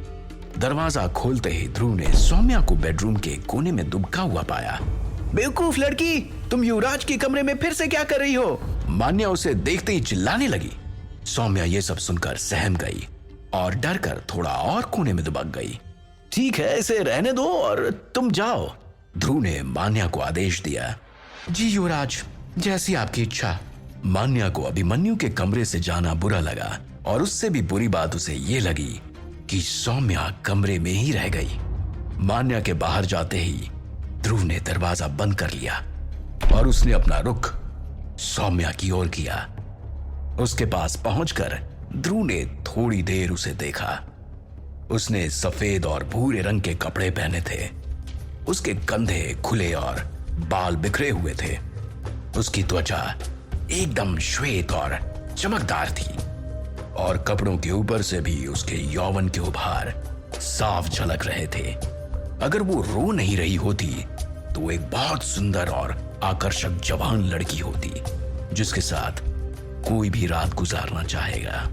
दरवाजा खोलते ही ध्रुव ने सौम्या को बेडरूम के कोने में दुबका हुआ पाया। बेवकूफ लड़की, तुम युवराज के कमरे में फिर से क्या कर रही हो? मान्या उसे देखते ही चिल्लाने लगी। सौम्या ये सब सुनकर सहम गई और डर कर थोड़ा और कोने में दुबक गई। ठीक है, इसे रहने दो और तुम जाओ, ध्रुव ने मान्या को आदेश दिया। जी युवराज, जैसी आपकी इच्छा। मान्या को अभिमन्यु के कमरे से जाना बुरा लगा और उससे भी बुरी बात उसे ये लगी कि सौम्या कमरे में ही रह गई। मान्या के बाहर जाते ही ध्रुव ने दरवाजा बंद कर लिया और उसने अपना रुख सौम्या की ओर किया। उसके पास पहुंचकर ध्रुव ने थोड़ी देर उसे देखा। उसने सफेद और भूरे रंग के कपड़े पहने थे। उसके कंधे खुले और बाल बिखरे हुए थे। उसकी त्वचा एकदम श्वेत और चमकदार थी और कपड़ों के ऊपर से भी उसके यौवन के उभार साफ झलक रहे थे। अगर वो रो नहीं रही होती तो वो एक बहुत सुंदर और आकर्षक जवान लड़की होती जिसके साथ कोई भी रात गुजारना चाहेगा।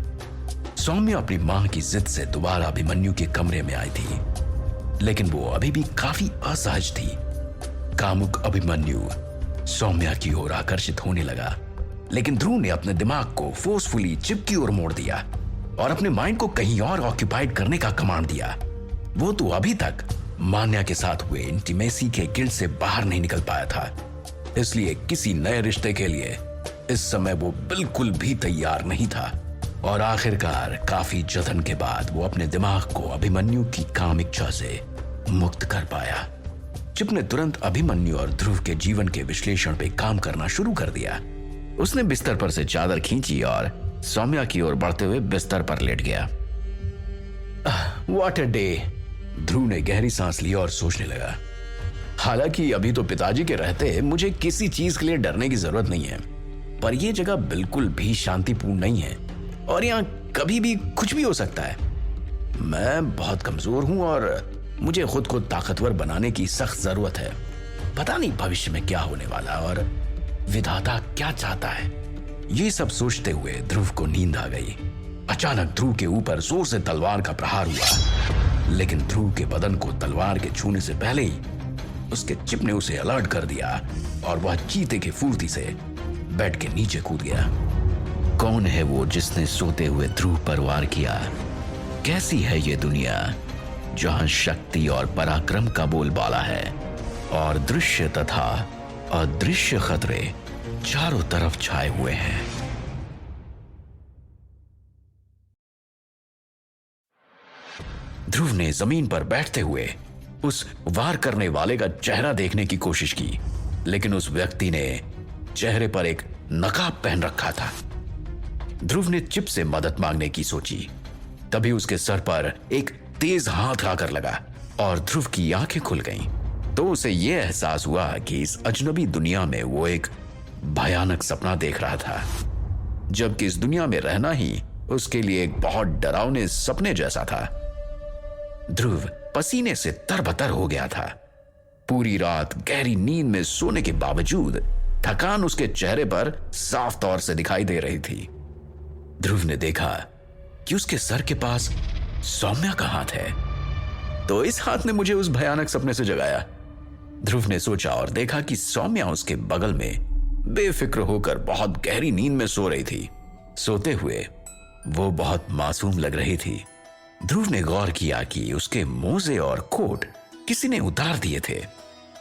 सौम्या अपनी मां की जिद से दोबारा अभिमन्यु के कमरे में आई थी, लेकिन वो अभी भी काफी असहज थी। कामुक अभिमन्यु सौम्या की ओर आकर्षित होने लगा, लेकिन ध्रुव ने अपने दिमाग को फोर्सफुली चिप की ओर मोड़ दिया और अपने माइंड को कहीं और ऑक्यूपाइड करने का कमांड दिया। वो तो अभी तक मान्या के साथ हुए इंटीमेसी के गिल्ट से बाहर नहीं निकल पाया था, इसलिए किसी नए रिश्ते के लिए इस समय वो बिल्कुल भी तैयार नहीं था। और आखिरकार काफी जतन के बाद वो अपने दिमाग को अभिमन्यु की काम इच्छा से मुक्त कर पाया। चिप ने तुरंत अभिमन्यु और ध्रुव के जीवन के विश्लेषण पे काम करना शुरू कर दिया। उसने बिस्तर पर से चादर खींची और सौम्या की ओर बढ़ते हुए बिस्तर पर लेट गया। What a day. ध्रुव ने गहरी सांस ली और सोचने लगा। हालांकि अभी तो पिताजी के रहते मुझे किसी चीज के लिए डरने की जरूरत नहीं है, पर यह जगह बिल्कुल भी शांतिपूर्ण नहीं है और यहाँ कभी भी कुछ भी हो सकता है। मैं बहुत कमजोर हूं और मुझे खुद को ताकतवर बनाने की सख्त जरूरत है। पता नहीं भविष्य में क्या होने वाला और विधाता क्या चाहता है। ये सब सोचते हुए ध्रुव को नींद आ गई। अचानक ध्रुव के ऊपर जोर से तलवार का प्रहार हुआ, लेकिन ध्रुव के बदन को तलवार के छूने से पहले ही उसके चिप ने उसे अलर्ट कर दिया और वह चीते की फुर्ती से बेड के नीचे कूद गया। कौन है वो जिसने सोते हुए ध्रुव पर वार किया? कैसी है ये दुनिया जहां शक्ति और पराक्रम का बोलबाला है और दृश्य तथा अदृश्य खतरे चारों तरफ छाए हुए हैं। ध्रुव ने जमीन पर बैठते हुए उस वार करने वाले का चेहरा देखने की कोशिश की, लेकिन उस व्यक्ति ने चेहरे पर एक नकाब पहन रखा था। ध्रुव ने चिप से मदद मांगने की सोची, तभी उसके सर पर एक तेज हाथ आकर लगा और ध्रुव की आंखें खुल गईं। तो उसे यह एहसास हुआ कि इस अजनबी दुनिया में वो एक भयानक सपना देख रहा था, जबकि इस दुनिया में रहना ही उसके लिए एक बहुत डरावने सपने जैसा था। ध्रुव पसीने से तरबतर हो गया था। पूरी रात गहरी नींद में सोने के बावजूद थकान उसके चेहरे पर साफ तौर से दिखाई दे रही थी। ध्रुव ने देखा कि उसके सर के पास सौम्या का हाथ है। तो इस हाथ ने मुझे उस भयानक सपने से जगाया। ध्रुव ने सोचा और देखा कि सौम्या उसके बगल में बेफिक्र होकर बहुत गहरी नींद में सो रही थी। सोते हुए वो बहुत मासूम लग रही थी। ध्रुव ने गौर किया कि उसके मोजे और कोट किसी ने उतार दिए थे।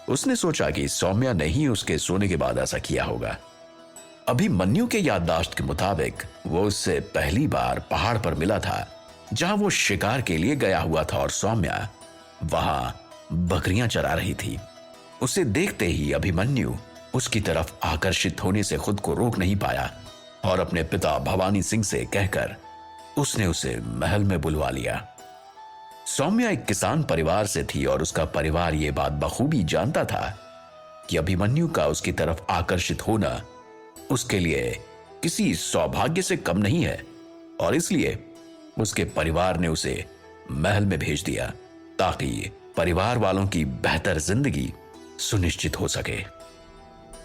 उसने सोचा कि सौम्या ने ही उसके सोने के बाद ऐसा किया होगा। अभिमन्यु के याददाश्त के मुताबिक वो उससे पहली बार पहाड़ पर मिला था, जहां वो शिकार के लिए गया हुआ था और सौम्या वहां बकरियां चरा रही थी। उसे देखते ही अभिमन्यु उसकी तरफ आकर्षित होने से खुद को रोक नहीं पाया और अपने पिता भवानी सिंह से कहकर उसने उसे महल में बुलवा लिया। सौम्या एक किसान परिवार से थी और उसका परिवार ये बात बखूबी जानता था कि अभिमन्यु का उसकी तरफ आकर्षित होना उसके लिए किसी सौभाग्य से कम नहीं है, और इसलिए उसके परिवार ने उसे महल में भेज दिया ताकि परिवार वालों की बेहतर जिंदगी सुनिश्चित हो सके।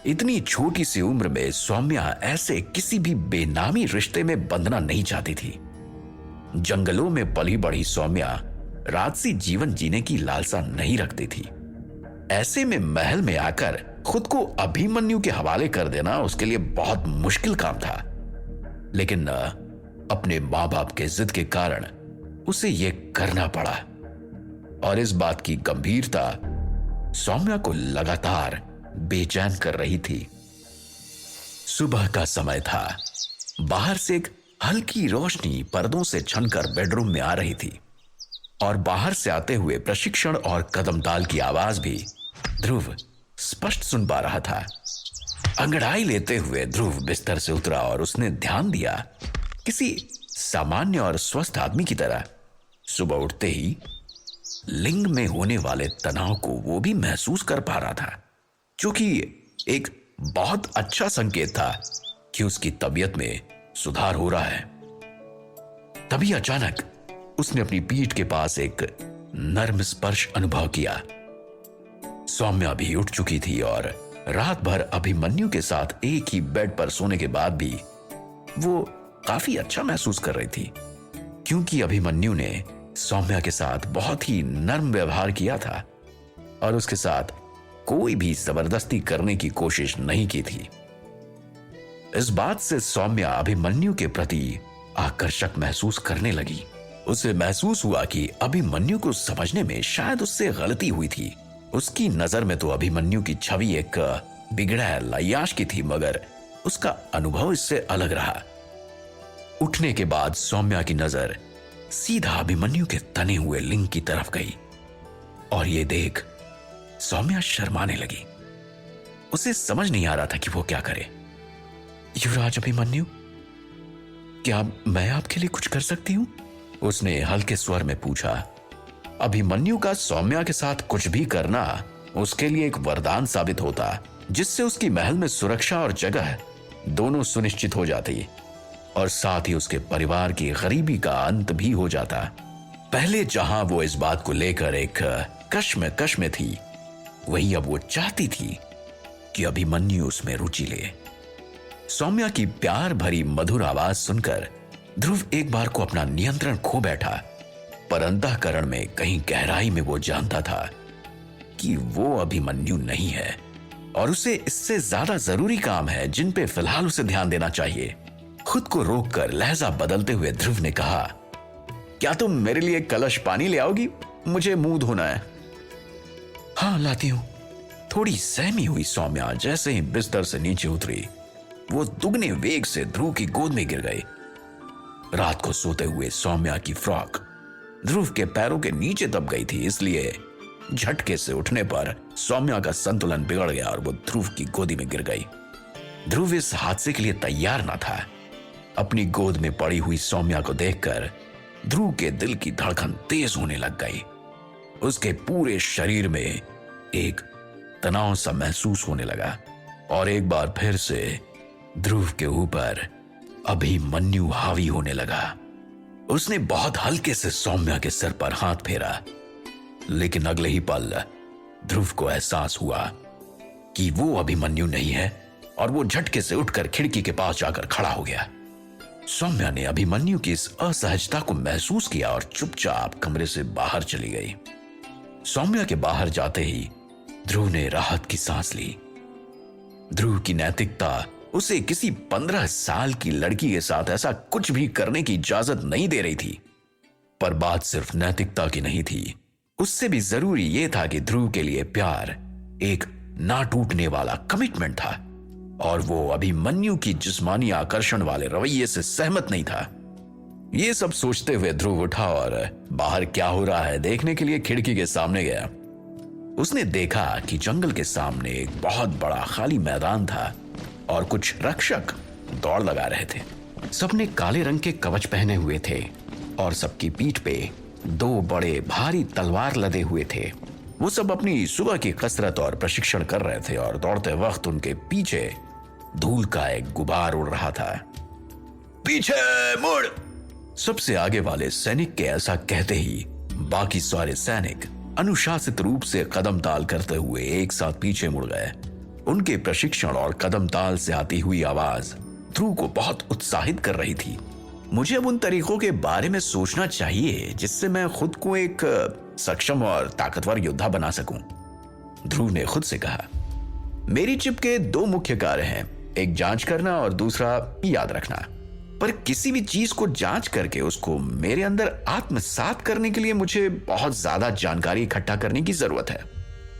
इतनी छोटी सी उम्र में सौम्या ऐसे किसी भी बेनामी रिश्ते में बंधना नहीं चाहती थी। जंगलों में पली बढ़ी सौम्या राजसी जीवन जीने की लालसा नहीं रखती थी। ऐसे में महल में आकर खुद को अभिमन्यु के हवाले कर देना उसके लिए बहुत मुश्किल काम था, लेकिन अपने मां बाप के जिद के कारण उसे यह करना पड़ा। और इस बात की गंभीरता सौम्या को लगातार बेचैन कर रही थी। सुबह का समय था। बाहर से एक हल्की रोशनी पर्दों से छनकर बेडरूम में आ रही थी और बाहर से आते हुए प्रशिक्षण और कदमताल की आवाज भी ध्रुव स्पष्ट सुन पा रहा था। अंगड़ाई लेते हुए ध्रुव बिस्तर से उतरा और उसने ध्यान दिया किसी सामान्य और स्वस्थ आदमी की तरह। सुबह उठते ही लिंग में होने वाले तनाव को वो भी महसूस कर पा रहा था, जो कि एक बहुत अच्छा संकेत था कि उसकी तबीयत में सुधार हो रहा है। तभी अचानक उसने अपनी पीठ के पास एक नर्म स्पर्श अनुभव किया। सौम्या भी उठ चुकी थी और रात भर अभिमन्यु के साथ एक ही बेड पर सोने के बाद भी वो काफी अच्छा महसूस कर रही थी, क्योंकि अभिमन्यु ने सौम्या के साथ बहुत ही नर्म व्यवहार किया था और उसके साथ कोई भी जबरदस्ती करने की कोशिश नहीं की थी। इस बात से सौम्या अभिमन्यु के प्रति आकर्षक महसूस करने लगी। उसे महसूस हुआ कि अभिमन्यु को समझने में शायद उससे गलती हुई थी। उसकी नजर में तो अभिमन्यु की छवि एक बिगड़ैल अय्याश की थी, मगर उसका अनुभव इससे अलग रहा। उठने के बाद सौम्या की नजर सीधा अभिमन्यु के तने हुए लिंग की तरफ गई और ये देख सौम्या शर्माने लगी। उसे समझ नहीं आ रहा था कि वो क्या करे। युवराज अभिमन्यु, क्या मैं आपके लिए कुछ कर सकती हूं? उसने हल्के स्वर में पूछा। अभिमन्यु का सौम्या के साथ कुछ भी करना उसके लिए एक वरदान साबित होता, जिससे उसकी महल में सुरक्षा और जगह दोनों सुनिश्चित हो जाती और साथ ही उसके परिवार की गरीबी का अंत भी हो जाता। पहले जहां वो इस बात को लेकर एक कश्मकश में थी, वही अब वो चाहती थी कि अभिमन्यु उसमें रुचि ले। सौम्या की प्यार भरी मधुर आवाज सुनकर ध्रुव एक बार को अपना नियंत्रण खो बैठा, पर अंतःकरण में कहीं गहराई में वो जानता था कि वो अभिमन्यु नहीं है और उसे इससे ज्यादा जरूरी काम है जिन पे फिलहाल उसे ध्यान देना चाहिए। खुद को रोककर लहजा बदलते हुए ध्रुव ने कहा, क्या तुम मेरे लिए कलश पानी ले आओगी? मुझे मुंह धोना है। हाँ, लाती हूं। थोड़ी सहमी हुई सौम्या जैसे ही बिस्तर से नीचे उतरी, वो दुगने वेग से ध्रुव की गोद में गिर गई। रात को सोते हुए सौम्या की फ्रॉक ध्रुव के पैरों के नीचे दब गई थी, इसलिए झटके से उठने पर सौम्या का संतुलन बिगड़ गया और वो ध्रुव की गोदी में गिर गई। ध्रुव इस हादसे के लिए तैयार न था। अपनी गोद में पड़ी हुई सौम्या को देखकर ध्रुव के दिल की धड़कन तेज होने लग गई। उसके पूरे शरीर में एक तनाव सा महसूस होने लगा और एक बार फिर से ध्रुव के ऊपर अभिमन्यु हावी होने लगा। उसने बहुत हल्के से सौम्या के सिर पर हाथ फेरा, लेकिन अगले ही पल ध्रुव को एहसास हुआ कि वो अभिमन्यु नहीं है और वो झटके से उठकर खिड़की के पास जाकर खड़ा हो गया। सौम्या ने अभिमन्यु की इस असहजता को महसूस किया और चुपचाप कमरे से बाहर चली गई। सौम्या के बाहर जाते ही ध्रुव ने राहत की सांस ली। ध्रुव की नैतिकता उसे किसी 15 साल की लड़की के साथ ऐसा कुछ भी करने की इजाजत नहीं दे रही थी, पर बात सिर्फ नैतिकता की नहीं थी। उससे भी जरूरी यह था कि ध्रुव के लिए प्यार एक ना टूटने वाला कमिटमेंट था और वो अभिमन्यु की जिस्मानी आकर्षण वाले रवैये से सहमत नहीं था। ये सब सोचते हुए ध्रुव उठा और बाहर क्या हो रहा है देखने के लिए खिड़की के सामने गया। उसने देखा कि जंगल के सामने एक बहुत बड़ा खाली मैदान था और कुछ रक्षक दौड़ लगा रहे थे। सबने काले रंग के कवच पहने हुए थे और सबकी पीठ पे 2 बड़े भारी तलवार लदे हुए थे। वो सब अपनी सुबह की कसरत और प्रशिक्षण कर रहे थे और दौड़ते वक्त उनके पीछे धूल का एक गुबार उड़ रहा था। पीछे मुड़! सबसे आगे वाले सैनिक के ऐसा कहते ही बाकी सारे सैनिक अनुशासित रूप से कदम ताल करते हुए एक साथ पीछे मुड़ गए। उनके प्रशिक्षण और कदम ताल से आती हुई आवाज ध्रुव को बहुत उत्साहित कर रही थी। मुझे अब उन तरीकों के बारे में सोचना चाहिए जिससे मैं खुद को एक सक्षम और ताकतवर योद्धा बना सकूं, ध्रुव ने खुद से कहा। मेरी चिप के 2 मुख्य कार्य हैं, एक जांच करना और दूसरा याद रखना। पर किसी भी चीज को जांच करके उसको मेरे अंदर आत्मसात करने के लिए मुझे बहुत ज्यादा जानकारी इकट्ठा करने की जरूरत है।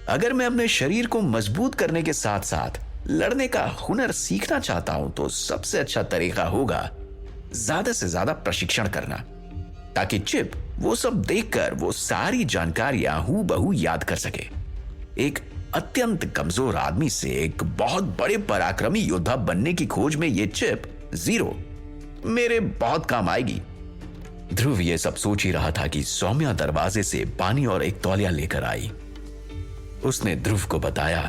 अगर मैं अपने शरीर को मजबूत करने के साथ साथ लड़ने का हुनर सीखना चाहता हूं तो सबसे अच्छा तरीका होगा ज्यादा से ज्यादा प्रशिक्षण करना, ताकि चिप वो सब देखकर वो सारी जानकारियां हूबहू याद कर सके। एक अत्यंत कमजोर आदमी से एक बहुत बड़े पराक्रमी योद्धा बनने की खोज में ये चिप 0 मेरे बहुत काम आएगी। ध्रुव ये सब सोच ही रहा था कि सौम्या दरवाजे से पानी और एक तौलिया लेकर आई। उसने ध्रुव को बताया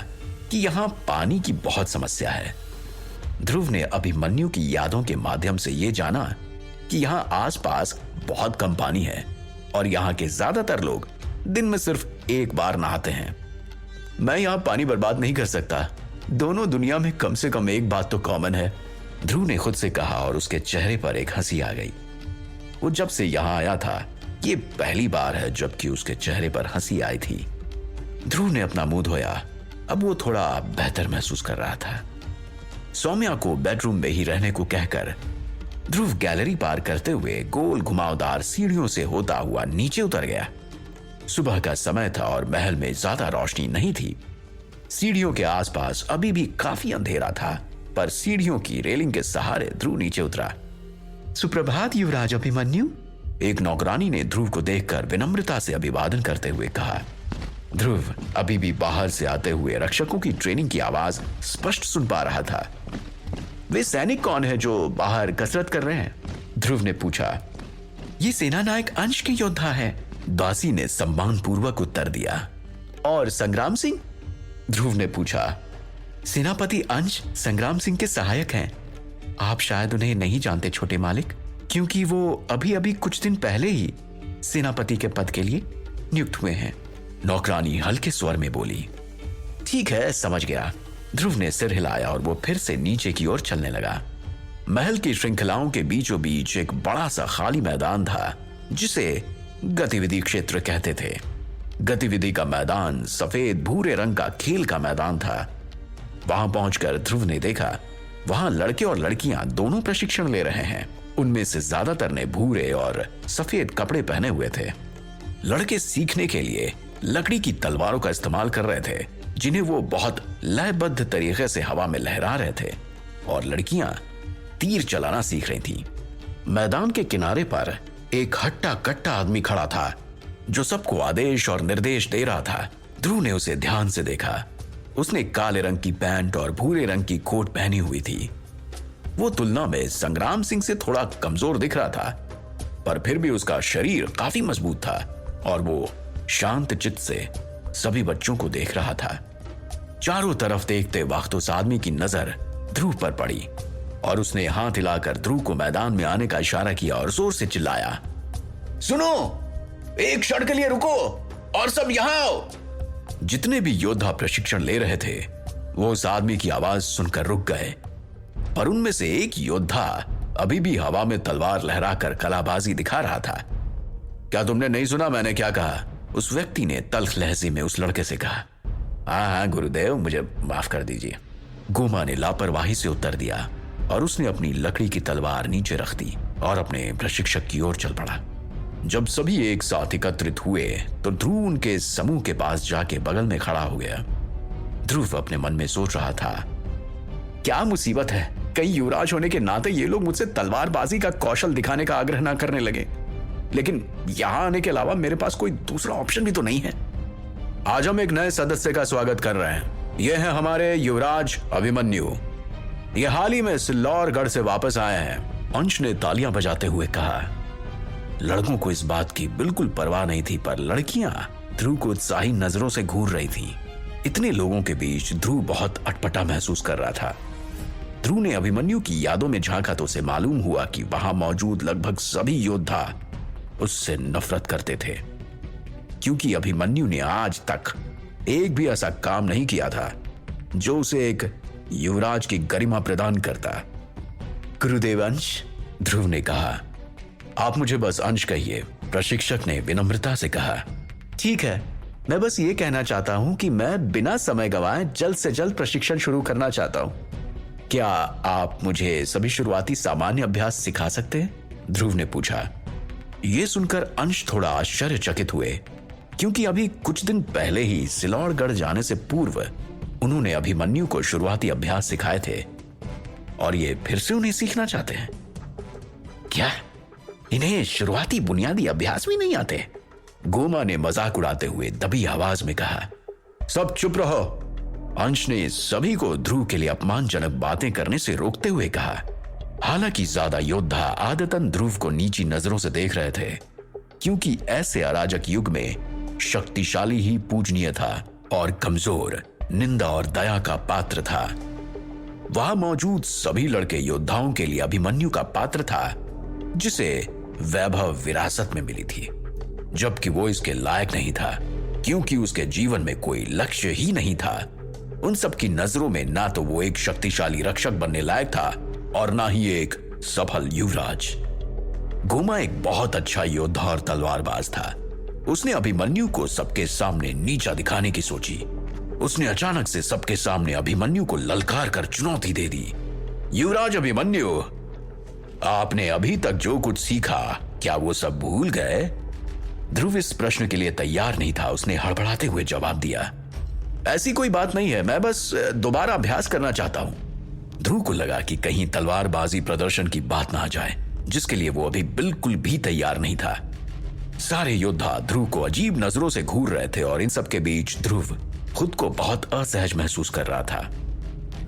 कि यहां पानी की बहुत समस्या है। ध्रुव ने अभिमन्यु की यादों के माध्यम से यह जाना कि यहां आसपास बहुत कम पानी है और यहां के ज्यादातर लोग दिन में सिर्फ एक बार नहाते हैं। मैं यहां पानी बर्बाद नहीं कर सकता। दोनों दुनिया में कम से कम एक बात तो कॉमन है, ध्रुव ने खुद से कहा और उसके चेहरे पर एक हंसी आ गई। वो जब से यहां आया था ये पहली बार है जबकि उसके चेहरे पर हंसी आई थी। ध्रुव ने अपना मुंह धोया, अब वो थोड़ा बेहतर महसूस कर रहा था। सौम्या को बेडरूम में ही रहने को कहकर ध्रुव गैलरी पार करते हुए गोल घुमावदार सीढ़ियों से होता हुआ नीचे उतर गया। सुबह का समय था और महल में ज्यादा रोशनी नहीं थी। सीढ़ियों के आसपास अभी भी काफी अंधेरा था, पर सीढ़ियों की रेलिंग के सहारे ध्रुव नीचे उतरा। सुप्रभात युवराज अभिमन्यु, एक नौकरानी ने ध्रुव को देखकर विनम्रता से अभिवादन करते हुए कहा। ध्रुव अभी भी बाहर से आते हुए रक्षकों की ट्रेनिंग की आवाज स्पष्ट सुन पा रहा था। वे सैनिक कौन है जो बाहर कसरत कर रहे हैं? ध्रुव ने पूछा। ये सेना नायक अंश के योद्धा है, दासी ने सम्मानपूर्वक उत्तर दिया। और संग्राम सिंह? ध्रुव ने पूछा। सेनापति अंश संग्राम सिंह के सहायक हैं। आप शायद उन्हें नहीं जानते छोटे मालिक, क्योंकि वो अभी अभी कुछ दिन पहले ही सेनापति के पद के लिए नियुक्त हुए हैं। नौकरानी हल्के स्वर में बोली। ठीक है, समझ गया। ध्रुव ने सिर हिलाया और वो फिर से नीचे की ओर चलने लगा। महल की श्रृंखलाओं के बीचों बीच एक बड़ा सा खाली मैदान था, जिसे गतिविधि क्षेत्र कहते थे। गतिविधि का मैदान सफेद भूरे रंग का खेल का मैदान था। वहां पहुंचकर ध्रुव ने देखा, वहां लड़के और लड़कियां दोनों प्रशिक्षण ले रहे हैं। उनमें से ज्यादातर ने भूरे और सफेद कपड़े पहने हुए थे। लड़के सीखने के लिए लकड़ी की तलवारों का इस्तेमाल कर रहे थे, जिन्हें वो बहुत लयबद्ध तरीके से हवा में लहरा रहे थे, और लड़कियां तीर चलाना सीख रही थीं। मैदान के किनारे पर एक हट्टा कट्टा आदमी खड़ा था, जो सबको आदेश और निर्देश दे रहा था। ध्रुव ने उसे ध्यान से देखा। उसने काले रंग की पैंट और भूरे रंग की कोट पहनी हुई थी। वो तुलना में संग्राम सिंह से थोड़ा कमजोर दिख रहा था, पर फिर भी उसका शरीर काफी मजबूत था और वो शांत चित्त से सभी बच्चों को देख रहा था। चारों तरफ देखते वक्त उस आदमी की नजर ध्रुव पर पड़ी और उसने हाथ हिलाकर ध्रुव को मैदान में आने का इशारा किया और जोर से चिल्लाया। सुनो, एक क्षण के लिए रुको और सब यहां आओ। जितने भी योद्धा प्रशिक्षण ले रहे थे वो उस आदमी की आवाज सुनकर रुक गए, पर उनमें से एक योद्धा अभी भी हवा में तलवार लहराकर कलाबाजी दिखा रहा था। क्या तुमने नहीं सुना मैंने क्या कहा? उस व्यक्ति ने तल्ख लहजे में उस लड़के से कहा। हाँ गुरुदेव, मुझे माफ कर दीजिए, गोमा ने लापरवाही से उत्तर दिया और उसने अपनी लकड़ी की तलवार नीचे रख दी और अपने प्रशिक्षक की ओर चल पड़ा। जब सभी एक साथ एकत्रित हुए तो ध्रुव उनके समूह के पास जाके बगल में खड़ा हो गया। ध्रुव अपने मन में सोच रहा था, क्या मुसीबत है, कहीं युवराज होने के नाते ये लोग मुझसे तलवारबाजी का कौशल दिखाने का आग्रह ना करने लगे। लेकिन यहां आने के अलावा मेरे पास कोई दूसरा ऑप्शन भी तो नहीं है। आज हम एक नए सदस्य का स्वागत कर रहे हैं। यह है हमारे युवराज अभिमन्यु। ये हाल ही में सिल्लौरगढ़ से वापस आए हैं। अंश ने तालियां बजाते हुए कहा। लड़कों को इस बात की बिल्कुल परवाह नहीं थी, पर लड़कियां ध्रुव को उत्साही नजरों से घूर रही थीं। इतने लोगों के बीच ध्रुव बहुत अटपटा महसूस कर रहा था। ध्रुव ने अभिमन्यु की यादों में झांका तो उसे मालूम हुआ कि वहां मौजूद लगभग सभी योद्धा उससे नफरत करते थे, क्योंकि अभिमन्यु ने आज तक एक भी ऐसा काम नहीं किया था जो उसे एक युवराज की गरिमा प्रदान करता। गुरुदेव अंश, ध्रुव ने कहा। आप मुझे बस अंश कहिए, प्रशिक्षक ने विनम्रता से कहा। ठीक है, मैं बस ये कहना चाहता हूं कि मैं बिना समय गंवाए जल्द से जल्द प्रशिक्षण शुरू करना चाहता हूं। क्या आप मुझे सभी शुरुआती सामान्य अभ्यास सिखा सकते हैं? ध्रुव ने पूछा। यह सुनकर अंश थोड़ा आश्चर्यचकित हुए, क्योंकि अभी कुछ दिन पहले ही सिल्लौरगढ़ जाने से पूर्व उन्होंने अभिमन्यु को शुरुआती अभ्यास सिखाए थे और ये फिर से उन्हें सीखना चाहते हैं। क्या इन्हें शुरुआती बुनियादी अभ्यास भी नहीं आते? गोमा ने मजाक उड़ाते हुए दबी आवाज में कहा। सब चुप रहो, अंश ने सभी को ध्रुव के लिए अपमानजनक बातें करने से रोकते हुए कहा। हालांकि ज्यादा योद्धा आदतन ध्रुव को नीची नजरों से देख रहे थे, क्योंकि ऐसे अराजक युग में शक्तिशाली ही पूजनीय था और कमजोर निंदा और दया का पात्र था। वहां मौजूद सभी लड़के योद्धाओं के लिए अभिमन्यु का पात्र था, जिसे वैभव विरासत में मिली थी, जबकि वो इसके लायक नहीं था, क्योंकि उसके जीवन में कोई लक्ष्य ही नहीं था। उन सब की नजरों में ना तो वो एक शक्तिशाली रक्षक बनने लायक था और ना ही एक सफल युवराज। गोमा एक बहुत अच्छा योद्धा और तलवारबाज था। उसने अभिमन्यु को सबके सामने नीचा दिखाने की सोची, उसने अचानक से सबके सामने अभिमन्यु को ललकार कर चुनौती दे दी। युवराज अभिमन्यु, आपने अभी तक जो कुछ सीखा, क्या वो सब भूल गए? ध्रुव इस प्रश्न के लिए तैयार नहीं था। उसने हड़बड़ाते हुए जवाब दिया, ऐसी कोई बात नहीं है, मैं बस दोबारा अभ्यास करना चाहता हूं। ध्रुव को लगा कि कहीं तलवारबाजी प्रदर्शन की बात ना आ जाए, जिसके लिए वो अभी बिल्कुल भी तैयार नहीं था। सारे योद्धा ध्रुव को अजीब नजरों से घूर रहे थे और इन सब के बीच ध्रुव खुद को बहुत असहज महसूस कर रहा था।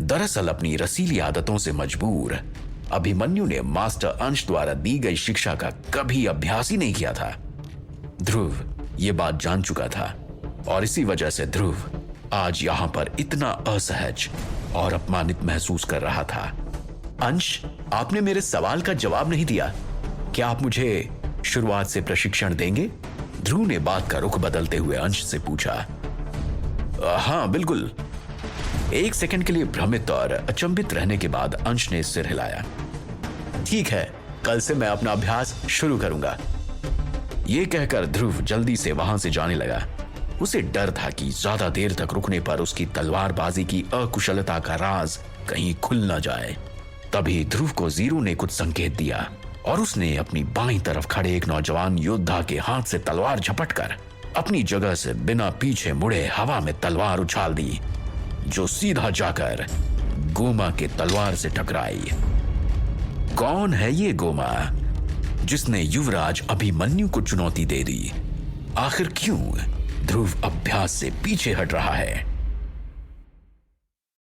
दरअसल अपनी रसीली आदतों से मजबूर अभिमन्यु ने मास्टर अंश द्वारा दी गई शिक्षा का कभी अभ्यास ही नहीं किया था। ध्रुव ये बात जान चुका था और इसी वजह से ध्रुव आज यहां पर इतना असहज और अपमानित महसूस कर रहा था। अंश, आपने मेरे सवाल का जवाब नहीं दिया। क्या आप मुझे शुरुआत से प्रशिक्षण देंगे? ध्रुव ने बात का रुख बदलते हुए अंश से पूछा। हाँ बिल्कुल। एक सेकंड के लिए भ्रमित और अचंभित रहने के बाद अंश ने सिर हिलाया। ठीक है, कल से मैं अपना अभ्यास शुरू करूंगा। यह कहकर ध्रुव जल्दी से वहां से जाने लगा। उसे डर था कि ज्यादा देर तक रुकने पर उसकी तलवारबाजी की अकुशलता का राज कहीं खुल न जाए। तभी ध्रुव को जीरू ने कुछ संकेत दिया और उसने अपनी बाईं तरफ खड़े एक नौजवान योद्धा के हाथ से तलवार झपटकर अपनी जगह से बिना पीछे मुड़े हवा में तलवार उछाल दी, जो सीधा जाकर गोमा के तलवार से टकराई। कौन है ये गोमा जिसने युवराज अभिमन्यु को चुनौती दे दी? आखिर क्यों ध्रुव अभ्यास से पीछे हट रहा है?